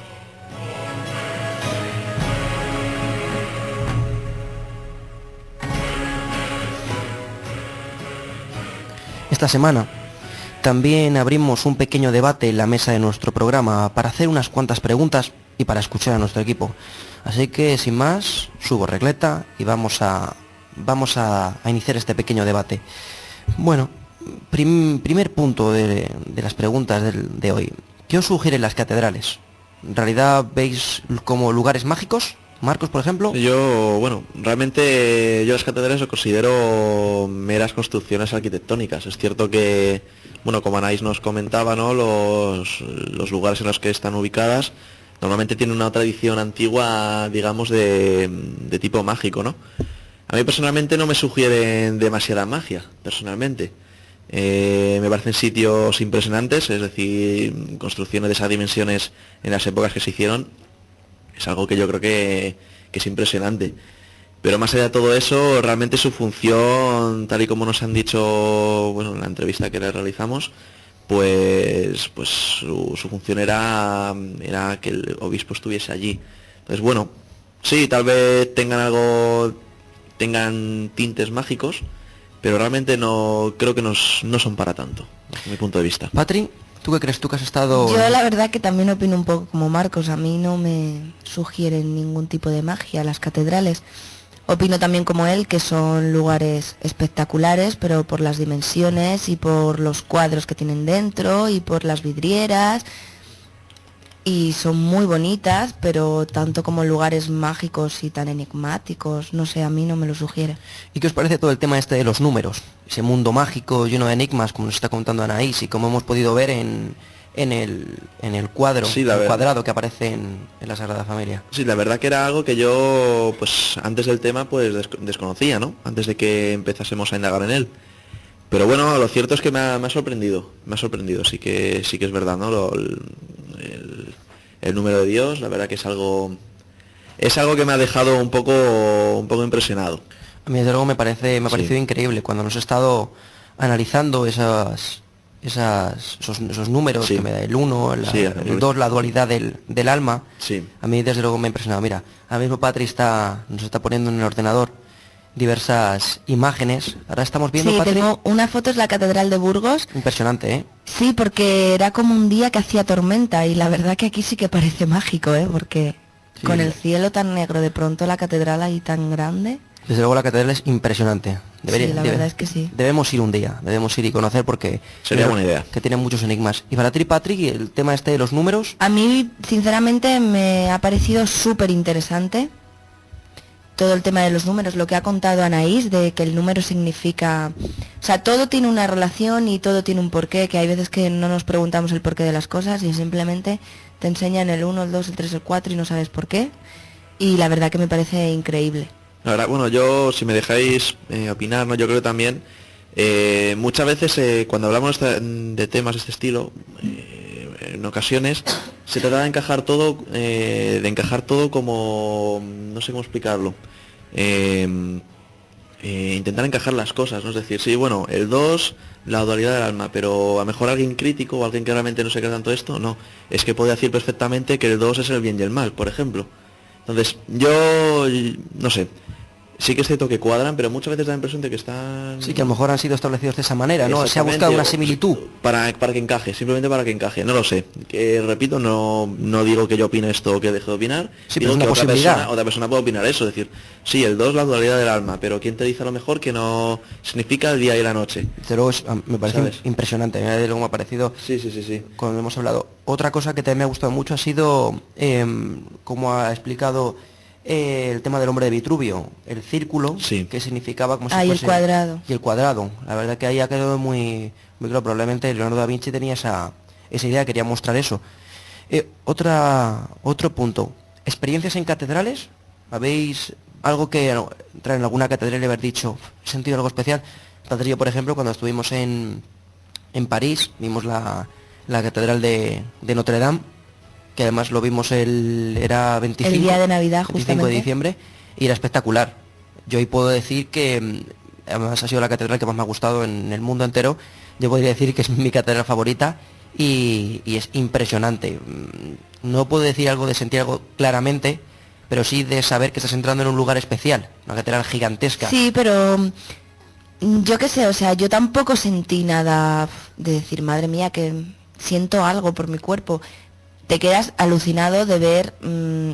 Esta semana también abrimos un pequeño debate en la mesa de nuestro programa para hacer unas cuantas preguntas y para escuchar a nuestro equipo. Así que, sin más, subo regleta y vamos a iniciar este pequeño debate. Bueno, primer punto de las preguntas de hoy. ¿Qué os sugieren las catedrales? ¿En realidad veis como lugares mágicos? Marcos, por ejemplo. Realmente yo las catedrales lo considero meras construcciones arquitectónicas. Es cierto que, como Anaís nos comentaba, ¿no? Los lugares en los que están ubicadas normalmente tienen una tradición antigua, digamos, de tipo mágico, ¿no? A mí personalmente no me sugieren demasiada magia, personalmente. Me parecen sitios impresionantes, es decir, construcciones de esas dimensiones en las épocas que se hicieron. Es algo que yo creo que es impresionante. Pero más allá de todo eso, realmente su función, tal y como nos han dicho, en la entrevista que le realizamos, pues su función era que el obispo estuviese allí. Entonces, sí, tal vez tengan tintes mágicos, pero realmente no creo que no son para tanto, desde mi punto de vista. Patri, ¿tú qué crees? ¿Tú que has estado...? Yo la verdad que también opino un poco como Marcos, a mí no me sugieren ningún tipo de magia las catedrales. Opino también como él que son lugares espectaculares, pero por las dimensiones y por los cuadros que tienen dentro y por las vidrieras. Y son muy bonitas, pero tanto como lugares mágicos y tan enigmáticos, no sé, a mí no me lo sugiere. ¿Y qué os parece todo el tema este de los números? Ese mundo mágico lleno de enigmas, como nos está contando Anaís, y como hemos podido ver en el cuadro, Sí, el cuadrado que aparece en la Sagrada Familia. Sí, la verdad que era algo que yo, pues antes del tema, pues desconocía, ¿no? Antes de que empezásemos a indagar en él. Pero bueno, lo cierto es que me ha sorprendido, sí que es verdad, ¿no? El número de Dios, la verdad que es algo que me ha dejado un poco impresionado. A mí desde luego me ha parecido increíble cuando nos he estado analizando esos números Sí. que me da el 1, Sí, el 2, la dualidad del alma. Sí. A mí desde luego me ha impresionado. Mira, ahora mismo Patri nos está poniendo en el ordenador diversas imágenes. Ahora estamos viendo, Sí, Patri, tengo una foto, es la Catedral de Burgos. impresionante, ¿eh? Sí, porque era como un día que hacía tormenta y la verdad que aquí sí que parece mágico, ¿eh? Porque Sí. con el cielo tan negro, de pronto la catedral ahí tan grande. Desde luego la catedral es impresionante. Sí, la verdad es que sí. Debemos ir un día, debemos ir y conocer porque... Sería buena idea. Que tiene muchos enigmas. Y para ti, Patrick, el tema este de los números... A mí, sinceramente, me ha parecido súper interesante todo el tema de los números, lo que ha contado Anaís, de que el número significa... O sea, todo tiene una relación y todo tiene un porqué, que hay veces que no nos preguntamos el porqué de las cosas y simplemente te enseñan el 1, el 2, el 3, el 4 y no sabes por qué. Y la verdad que me parece increíble. La verdad, bueno, yo, si me dejáis opinar, ¿no? Yo creo que también, muchas veces cuando hablamos de temas de este estilo, en ocasiones se trata de encajar todo como, no sé cómo explicarlo, intentar encajar las cosas, ¿no? Es decir, sí, bueno, el 2, la dualidad del alma, pero a lo mejor alguien crítico o alguien que realmente no se cree tanto esto, no, es que puede decir perfectamente que el 2 es el bien y el mal, por ejemplo. Entonces, yo, no sé, sí que es cierto que cuadran, pero muchas veces da la impresión de que están... Sí, que a lo mejor han sido establecidos de esa manera, ¿no? Se ha buscado una similitud. Para que encaje, simplemente para que encaje, no lo sé. Que repito, no digo que yo opine esto o que deje de opinar, Sí, digo pero es una que posibilidad. otra persona puede opinar eso, es decir, sí, el 2 la dualidad del alma, pero ¿quién te dice a lo mejor que no significa el día y la noche? Desde luego me parece ¿Sabes? impresionante. A mí desde luego me ha parecido... Sí. Cuando hemos hablado. Otra cosa que también me ha gustado mucho ha sido, como ha explicado, el tema del hombre de Vitruvio, el círculo, Sí. que significaba como si Ah, y el fuese... cuadrado. Y el cuadrado. La verdad que ahí ha quedado muy claro. Probablemente Leonardo da Vinci tenía esa idea, quería mostrar eso. Otro punto. ¿Experiencias en catedrales? ¿Habéis algo que entrar en alguna catedral y haber dicho, he sentido algo especial? Padre, yo, por ejemplo, cuando estuvimos en París, vimos la catedral de Notre Dame, que además lo vimos era 25, El día de Navidad, 25 de justamente. diciembre, y era espectacular. Yo ahí puedo decir que, además ha sido la catedral que más me ha gustado en el mundo entero. Yo podría decir que es mi catedral favorita y es impresionante. No puedo decir algo de sentir algo claramente, pero sí de saber que estás entrando en un lugar especial, una catedral gigantesca. Sí, pero yo qué sé, o sea, yo tampoco sentí nada de decir, madre mía, que siento algo por mi cuerpo. Te quedas alucinado de ver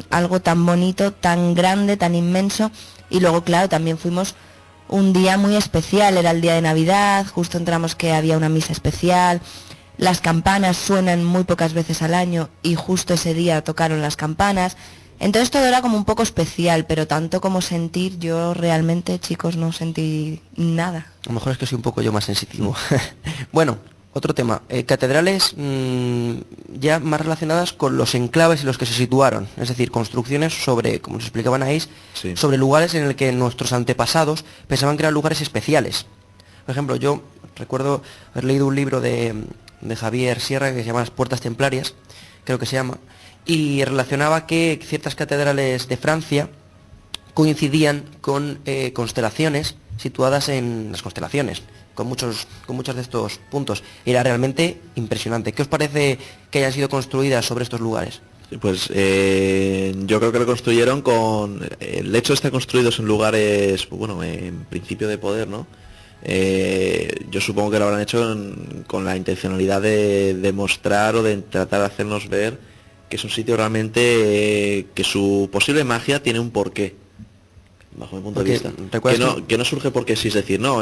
algo tan bonito, tan grande, tan inmenso. Y luego, claro, también fuimos un día muy especial, era el día de Navidad, justo entramos que había una misa especial. Las campanas suenan muy pocas veces al año y justo ese día tocaron las campanas. Entonces todo era como un poco especial, pero tanto como sentir, yo realmente, chicos, no sentí nada. A lo mejor es que soy un poco yo más sensitivo. Bueno, otro tema. Catedrales ya más relacionadas con los enclaves en los que se situaron. Es decir, construcciones sobre, como nos explicaban ahí, Sí. sobre lugares en el que nuestros antepasados pensaban que eran lugares especiales. Por ejemplo, yo recuerdo haber leído un libro de Javier Sierra que se llama Las Puertas Templarias, creo que se llama, y relacionaba que ciertas catedrales de Francia coincidían con constelaciones situadas en las constelaciones, con muchos de estos puntos. Era realmente impresionante. ¿Qué os parece que hayan sido construidas sobre estos lugares? Pues yo creo que lo construyeron con... El hecho de estar construidos en lugares, bueno, en principio de poder, ¿no? Yo supongo que lo habrán hecho con la intencionalidad de demostrar o de tratar de hacernos ver que es un sitio realmente que su posible magia tiene un porqué, bajo mi punto de vista. Que no surge porque sí, es decir, no,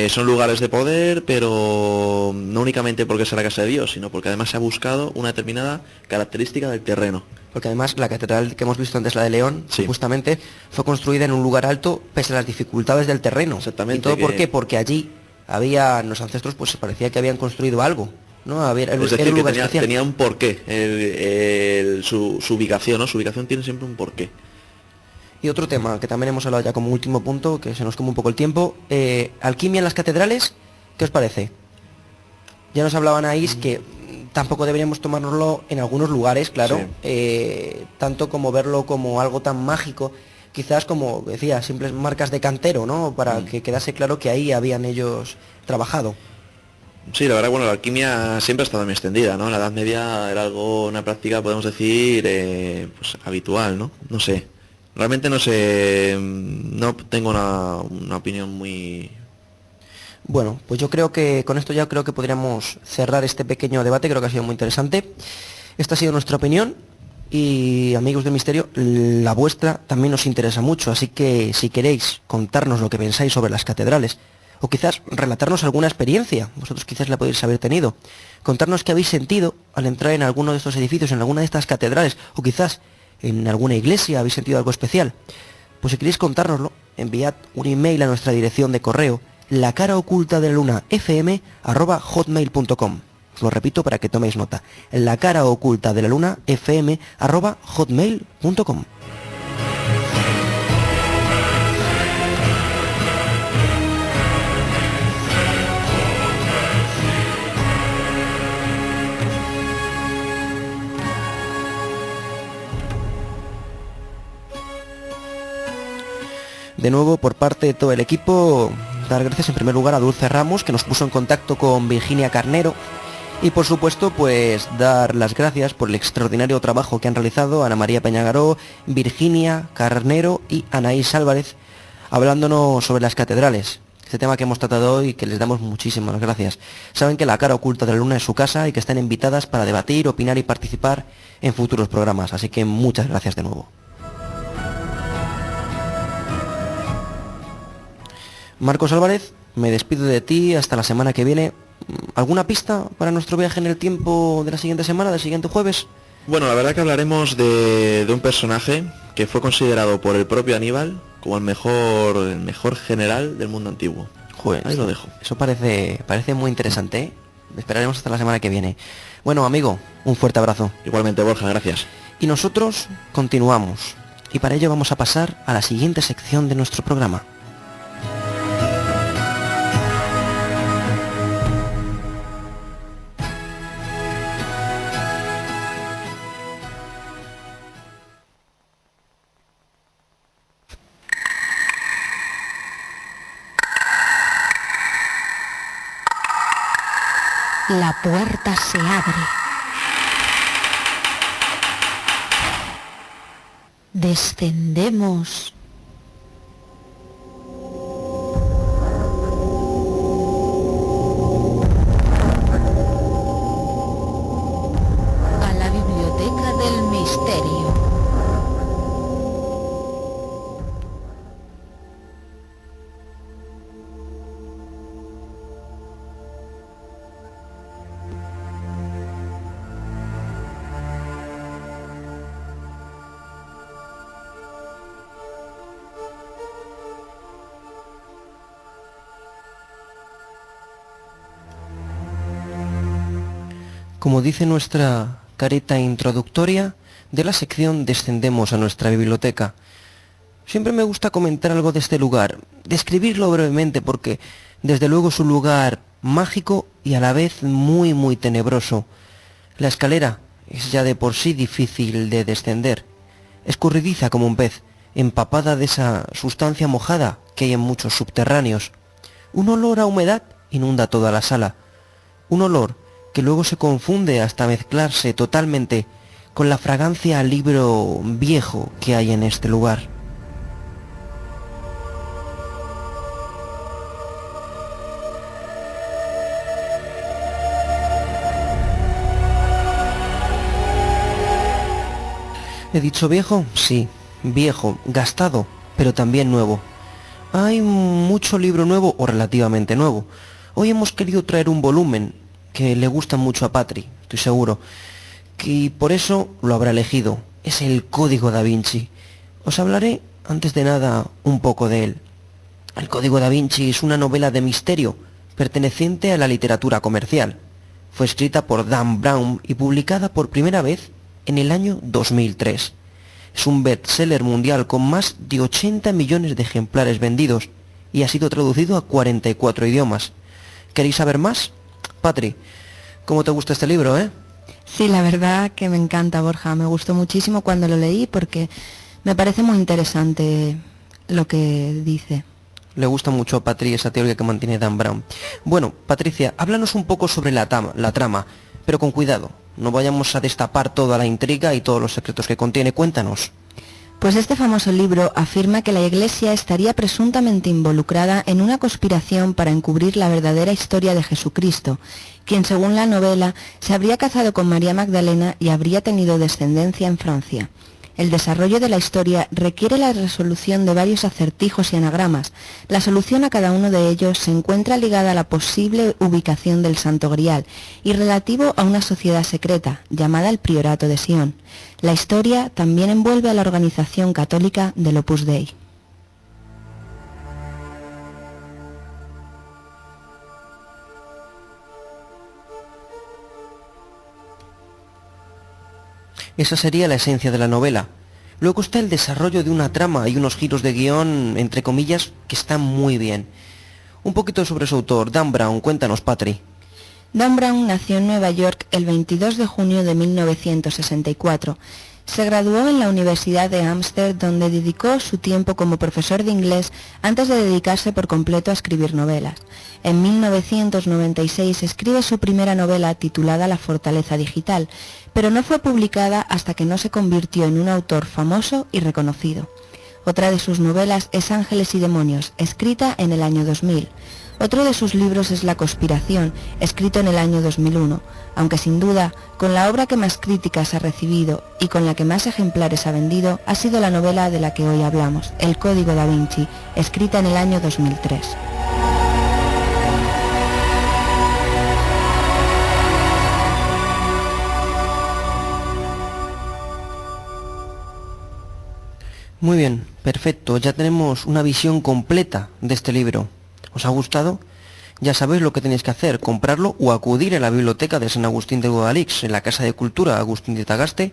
son lugares de poder, pero no únicamente porque sea la casa de Dios, sino porque además se ha buscado una determinada característica del terreno. Porque además la catedral que hemos visto antes, la de León, sí, justamente fue construida en un lugar alto pese a las dificultades del terreno. Exactamente. ¿Y todo por qué? Porque allí los ancestros, pues se parecía que habían construido algo, ¿no? Es decir, era un lugar que especial. tenía un porqué, su ubicación, ¿no? Su ubicación tiene siempre un porqué. Y otro tema que también hemos hablado ya como último punto, que se nos come un poco el tiempo, alquimia en las catedrales, ¿qué os parece? Ya nos hablaban ahí que tampoco deberíamos tomárnoslo en algunos lugares, claro, sí. Tanto como verlo como algo tan mágico, quizás como decía, simples marcas de cantero, ¿no? Para que quedase claro que ahí habían ellos trabajado. Sí, la verdad, bueno, la alquimia siempre ha estado muy extendida, ¿no? En la Edad Media era algo, una práctica, podemos decir, pues habitual, ¿no? No sé. Realmente no sé, no tengo una opinión muy... Bueno, pues yo creo que con esto ya creo que podríamos cerrar este pequeño debate, creo que ha sido muy interesante. Esta ha sido nuestra opinión y, amigos del misterio, la vuestra también nos interesa mucho, así que si queréis contarnos lo que pensáis sobre las catedrales, o quizás relatarnos alguna experiencia, vosotros quizás la podéis haber tenido, contarnos qué habéis sentido al entrar en alguno de estos edificios, en alguna de estas catedrales, o quizás en alguna iglesia habéis sentido algo especial, pues si queréis contárnoslo, enviad un email a nuestra dirección de correo, lacaraocultadelaluna@hotmail.com. Os lo repito para que toméis nota, lacaraocultadelaluna@hotmail.com. De nuevo, por parte de todo el equipo, dar gracias en primer lugar a Dulce Ramos, que nos puso en contacto con Virginia Carnero, y por supuesto, pues dar las gracias por el extraordinario trabajo que han realizado Ana María Peñagaró, Virginia Carnero y Anaís Álvarez, hablándonos sobre las catedrales. Este tema que hemos tratado hoy, que les damos muchísimas gracias. Saben que la cara oculta de la luna es su casa y que están invitadas para debatir, opinar y participar en futuros programas, así que muchas gracias de nuevo. Marcos Álvarez, me despido de ti hasta la semana que viene. ¿Alguna pista para nuestro viaje en el tiempo de la siguiente semana, del siguiente jueves? Bueno, la verdad que hablaremos de un personaje que fue considerado por el propio Aníbal como el mejor general del mundo antiguo. Joder, ahí lo dejo. Eso parece muy interesante, ¿eh? Esperaremos hasta la semana que viene. Bueno, amigo, un fuerte abrazo. Igualmente, Borja, gracias. Y nosotros continuamos. Y para ello vamos a pasar a la siguiente sección de nuestro programa. La puerta se abre. Descendemos. A la biblioteca del misterio. Como dice nuestra careta introductoria, de la sección descendemos a nuestra biblioteca. Siempre me gusta comentar algo de este lugar, describirlo brevemente porque desde luego es un lugar mágico y a la vez muy tenebroso. La escalera es ya de por sí difícil de descender, escurridiza como un pez, empapada de esa sustancia mojada que hay en muchos subterráneos. Un olor a humedad inunda toda la sala, un olor que luego se confunde hasta mezclarse totalmente con la fragancia a libro viejo que hay en este lugar. ¿He dicho viejo? Sí, viejo, gastado, pero también nuevo. Hay mucho libro nuevo o relativamente nuevo. Hoy hemos querido traer un volumen que le gusta mucho a Patri, estoy seguro, y por eso lo habrá elegido. Es el Código da Vinci. Os hablaré, antes de nada, un poco de él. El Código da Vinci es una novela de misterio perteneciente a la literatura comercial. Fue escrita por Dan Brown y publicada por primera vez en el año 2003. Es un bestseller mundial con más de 80 millones de ejemplares vendidos y ha sido traducido a 44 idiomas. ¿Queréis saber más? Patri, ¿cómo te gusta este libro, eh? Sí, la verdad que me encanta, Borja. Me gustó muchísimo cuando lo leí porque me parece muy interesante lo que dice. Le gusta mucho a Patri esa teoría que mantiene Dan Brown. Bueno, Patricia, háblanos un poco sobre la trama, pero con cuidado. No vayamos a destapar toda la intriga y todos los secretos que contiene. Cuéntanos. Pues este famoso libro afirma que la Iglesia estaría presuntamente involucrada en una conspiración para encubrir la verdadera historia de Jesucristo, quien según la novela se habría casado con María Magdalena y habría tenido descendencia en Francia. El desarrollo de la historia requiere la resolución de varios acertijos y anagramas. La solución a cada uno de ellos se encuentra ligada a la posible ubicación del Santo Grial y relativo a una sociedad secreta llamada el Priorato de Sion. La historia también envuelve a la organización católica del Opus Dei. Esa sería la esencia de la novela. Luego está el desarrollo de una trama y unos giros de guión, entre comillas, que están muy bien. Un poquito sobre su autor, Dan Brown. Cuéntanos, Patri. Dan Brown nació en Nueva York el 22 de junio de 1964. Se graduó en la Universidad de Amsterdam, donde dedicó su tiempo como profesor de inglés antes de dedicarse por completo a escribir novelas. En 1996 escribe su primera novela titulada La fortaleza digital, pero no fue publicada hasta que no se convirtió en un autor famoso y reconocido. Otra de sus novelas es Ángeles y demonios, escrita en el año 2000. Otro de sus libros es La conspiración, escrito en el año 2001, aunque sin duda, con la obra que más críticas ha recibido y con la que más ejemplares ha vendido, ha sido la novela de la que hoy hablamos, El Código da Vinci, escrita en el año 2003. Muy bien, perfecto. Ya tenemos una visión completa de este libro. ¿Os ha gustado? Ya sabéis lo que tenéis que hacer, comprarlo o acudir a la biblioteca de San Agustín de Guadalix, en la Casa de Cultura Agustín de Tagaste,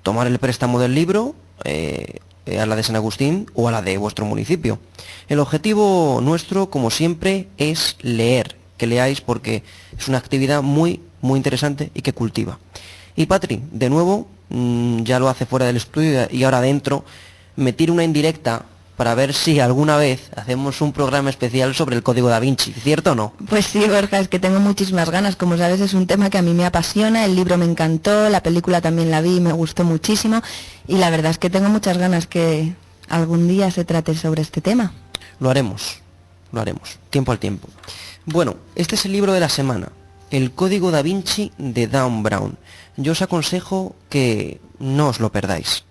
tomar el préstamo del libro a la de San Agustín o a la de vuestro municipio. El objetivo nuestro, como siempre, es leer, que leáis porque es una actividad muy, muy interesante y que cultiva. Y Patri, de nuevo, ya lo hace fuera del estudio y ahora dentro, me tiro una indirecta para ver si alguna vez hacemos un programa especial sobre el Código da Vinci, ¿cierto o no? Pues sí, Borja, es que tengo muchísimas ganas. Como sabes, es un tema que a mí me apasiona, el libro me encantó, la película también la vi y me gustó muchísimo, y la verdad es que tengo muchas ganas que algún día se trate sobre este tema. Lo haremos, tiempo al tiempo. Bueno, este es el libro de la semana, El Código da Vinci de Dan Brown. Yo os aconsejo que no os lo perdáis.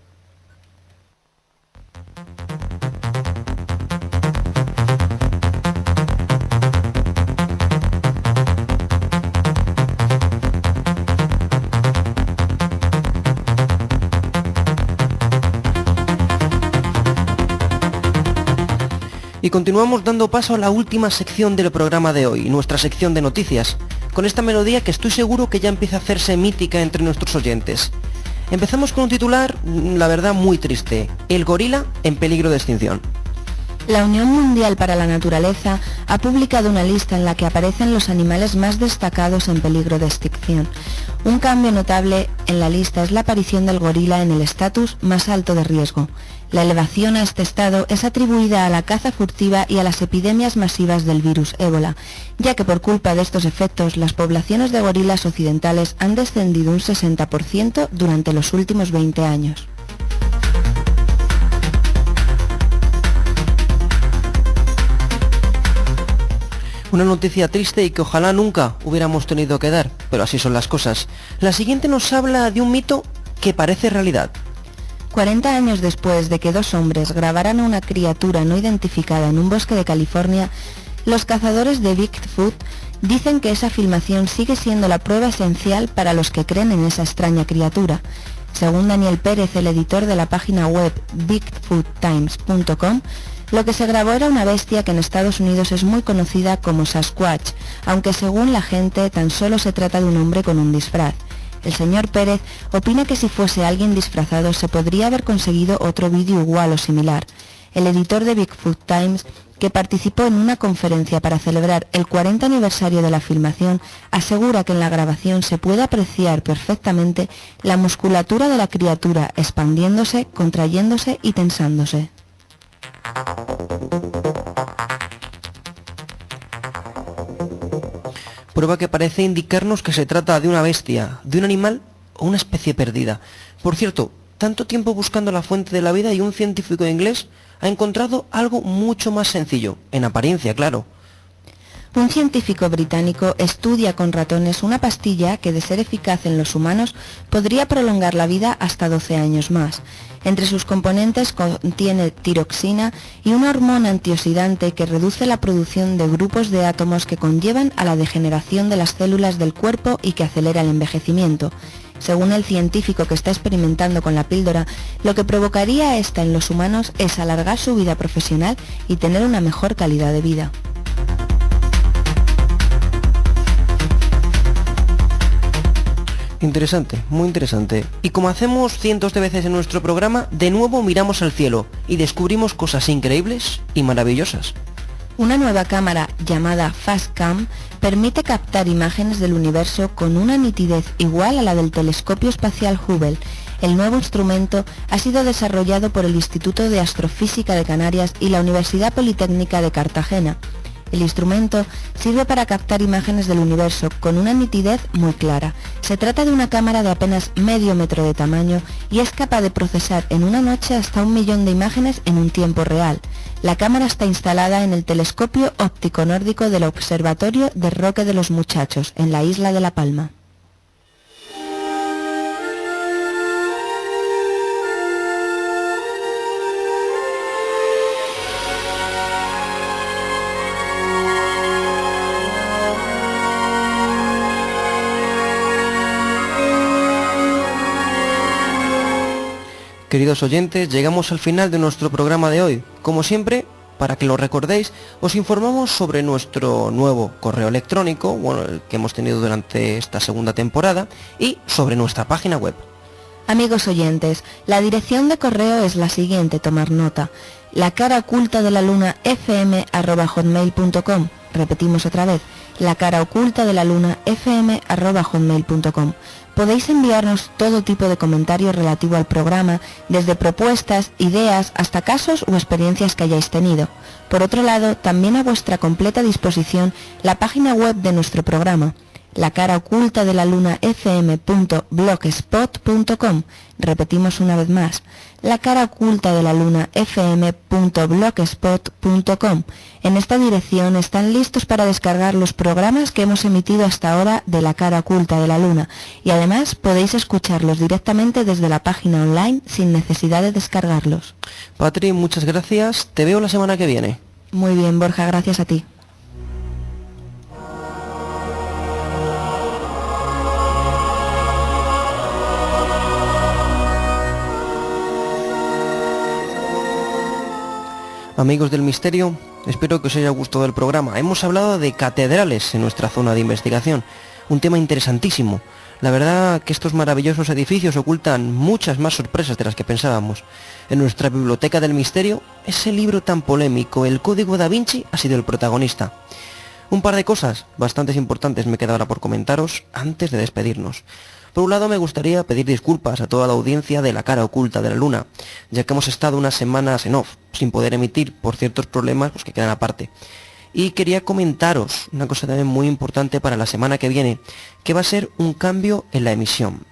Y continuamos dando paso a la última sección del programa de hoy, nuestra sección de noticias, con esta melodía que estoy seguro que ya empieza a hacerse mítica entre nuestros oyentes. Empezamos con un titular, la verdad, muy triste: el gorila en peligro de extinción. La Unión Mundial para la Naturaleza ha publicado una lista en la que aparecen los animales más destacados en peligro de extinción. Un cambio notable en la lista es la aparición del gorila en el estatus más alto de riesgo. La elevación a este estado es atribuida a la caza furtiva y a las epidemias masivas del virus ébola, ya que por culpa de estos efectos las poblaciones de gorilas occidentales han descendido un 60% durante los últimos 20 años. Una noticia triste y que ojalá nunca hubiéramos tenido que dar, pero así son las cosas. La siguiente nos habla de un mito que parece realidad. 40 años después de que dos hombres grabaran a una criatura no identificada en un bosque de California, los cazadores de Bigfoot dicen que esa filmación sigue siendo la prueba esencial para los que creen en esa extraña criatura. Según Daniel Pérez, el editor de la página web bigfoottimes.com, lo que se grabó era una bestia que en Estados Unidos es muy conocida como Sasquatch, aunque según la gente tan solo se trata de un hombre con un disfraz. El señor Pérez opina que si fuese alguien disfrazado se podría haber conseguido otro vídeo igual o similar. El editor de Bigfoot Times, que participó en una conferencia para celebrar el 40 aniversario de la filmación, asegura que en la grabación se puede apreciar perfectamente la musculatura de la criatura expandiéndose, contrayéndose y tensándose. Prueba que parece indicarnos que se trata de una bestia, de un animal o una especie perdida. Por cierto, tanto tiempo buscando la fuente de la vida y un científico inglés ha encontrado algo mucho más sencillo, en apariencia, claro. Un científico británico estudia con ratones una pastilla que, de ser eficaz en los humanos, podría prolongar la vida hasta 12 años más. Entre sus componentes contiene tiroxina y una hormona antioxidante que reduce la producción de grupos de átomos que conllevan a la degeneración de las células del cuerpo y que acelera el envejecimiento. Según el científico que está experimentando con la píldora, lo que provocaría esta en los humanos es alargar su vida profesional y tener una mejor calidad de vida. Interesante, muy interesante. Y como hacemos cientos de veces en nuestro programa, de nuevo miramos al cielo y descubrimos cosas increíbles y maravillosas. Una nueva cámara llamada FastCam permite captar imágenes del universo con una nitidez igual a la del telescopio espacial Hubble. El nuevo instrumento ha sido desarrollado por el Instituto de Astrofísica de Canarias y la Universidad Politécnica de Cartagena. El instrumento sirve para captar imágenes del universo con una nitidez muy clara. Se trata de una cámara de apenas medio metro de tamaño y es capaz de procesar en una noche hasta 1 millón de imágenes en un tiempo real. La cámara está instalada en el telescopio óptico nórdico del Observatorio de Roque de los Muchachos, en la isla de La Palma. Queridos oyentes, llegamos al final de nuestro programa de hoy. Como siempre, para que lo recordéis, os informamos sobre nuestro nuevo correo electrónico, el que hemos tenido durante esta segunda temporada, y sobre nuestra página web. Amigos oyentes, la dirección de correo es la siguiente, tomar nota: la cara oculta de la luna fm@hotmail.com. Repetimos otra vez, la cara oculta de la luna fm@hotmail.com. Podéis enviarnos todo tipo de comentarios relativo al programa, desde propuestas, ideas, hasta casos o experiencias que hayáis tenido. Por otro lado, también a vuestra completa disposición la página web de nuestro programa, la cara oculta de la luna fm.blogspot.com. Repetimos una vez más, la cara oculta de la luna fm.blogspot.com. En esta dirección están listos para descargar los programas que hemos emitido hasta ahora de la cara oculta de la luna, y además podéis escucharlos directamente desde la página online sin necesidad de descargarlos. Patri, muchas gracias. Te veo la semana que viene. Muy bien, Borja, gracias a ti. Amigos del misterio, espero que os haya gustado el programa. Hemos hablado de catedrales en nuestra zona de investigación, un tema interesantísimo. La verdad que estos maravillosos edificios ocultan muchas más sorpresas de las que pensábamos. En nuestra biblioteca del misterio, ese libro tan polémico, El Código Da Vinci, ha sido el protagonista. Un par de cosas bastante importantes me queda ahora por comentaros antes de despedirnos. Por un lado, me gustaría pedir disculpas a toda la audiencia de la cara oculta de la luna, ya que hemos estado unas semanas en off, sin poder emitir por ciertos problemas que quedan aparte. Y quería comentaros una cosa también muy importante para la semana que viene, que va a ser un cambio en la emisión.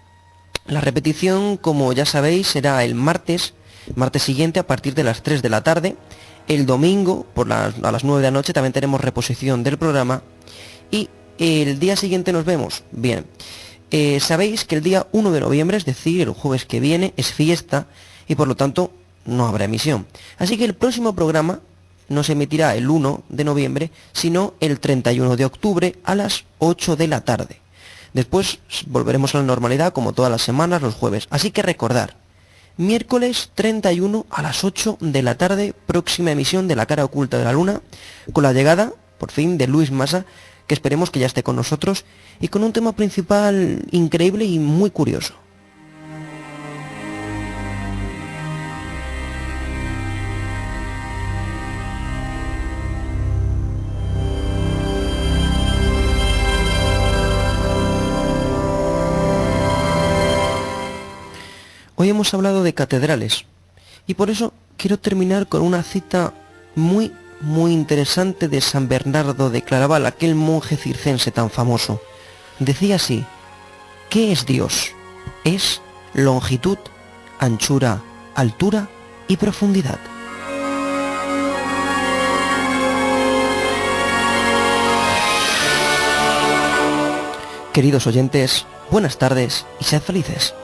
La repetición, como ya sabéis, será el martes siguiente a partir de las 3 de la tarde. El domingo, a las 9 de la noche, también tenemos reposición del programa. Y el día siguiente nos vemos. Bien. Sabéis que el día 1 de noviembre, es decir, el jueves que viene, es fiesta y por lo tanto no habrá emisión. Así que el próximo programa no se emitirá el 1 de noviembre, sino el 31 de octubre a las 8 de la tarde. Después volveremos a la normalidad como todas las semanas, los jueves. Así que recordar, miércoles 31 a las 8 de la tarde, próxima emisión de La cara oculta de la luna, con la llegada, por fin, de Luis Masa, que esperemos que ya esté con nosotros, y con un tema principal increíble y muy curioso. Hoy hemos hablado de catedrales, y por eso quiero terminar con una cita muy interesante de San Bernardo de Claraval, aquel monje circense tan famoso. Decía así: ¿qué es Dios? Es longitud, anchura, altura y profundidad. Queridos oyentes, buenas tardes y sed felices.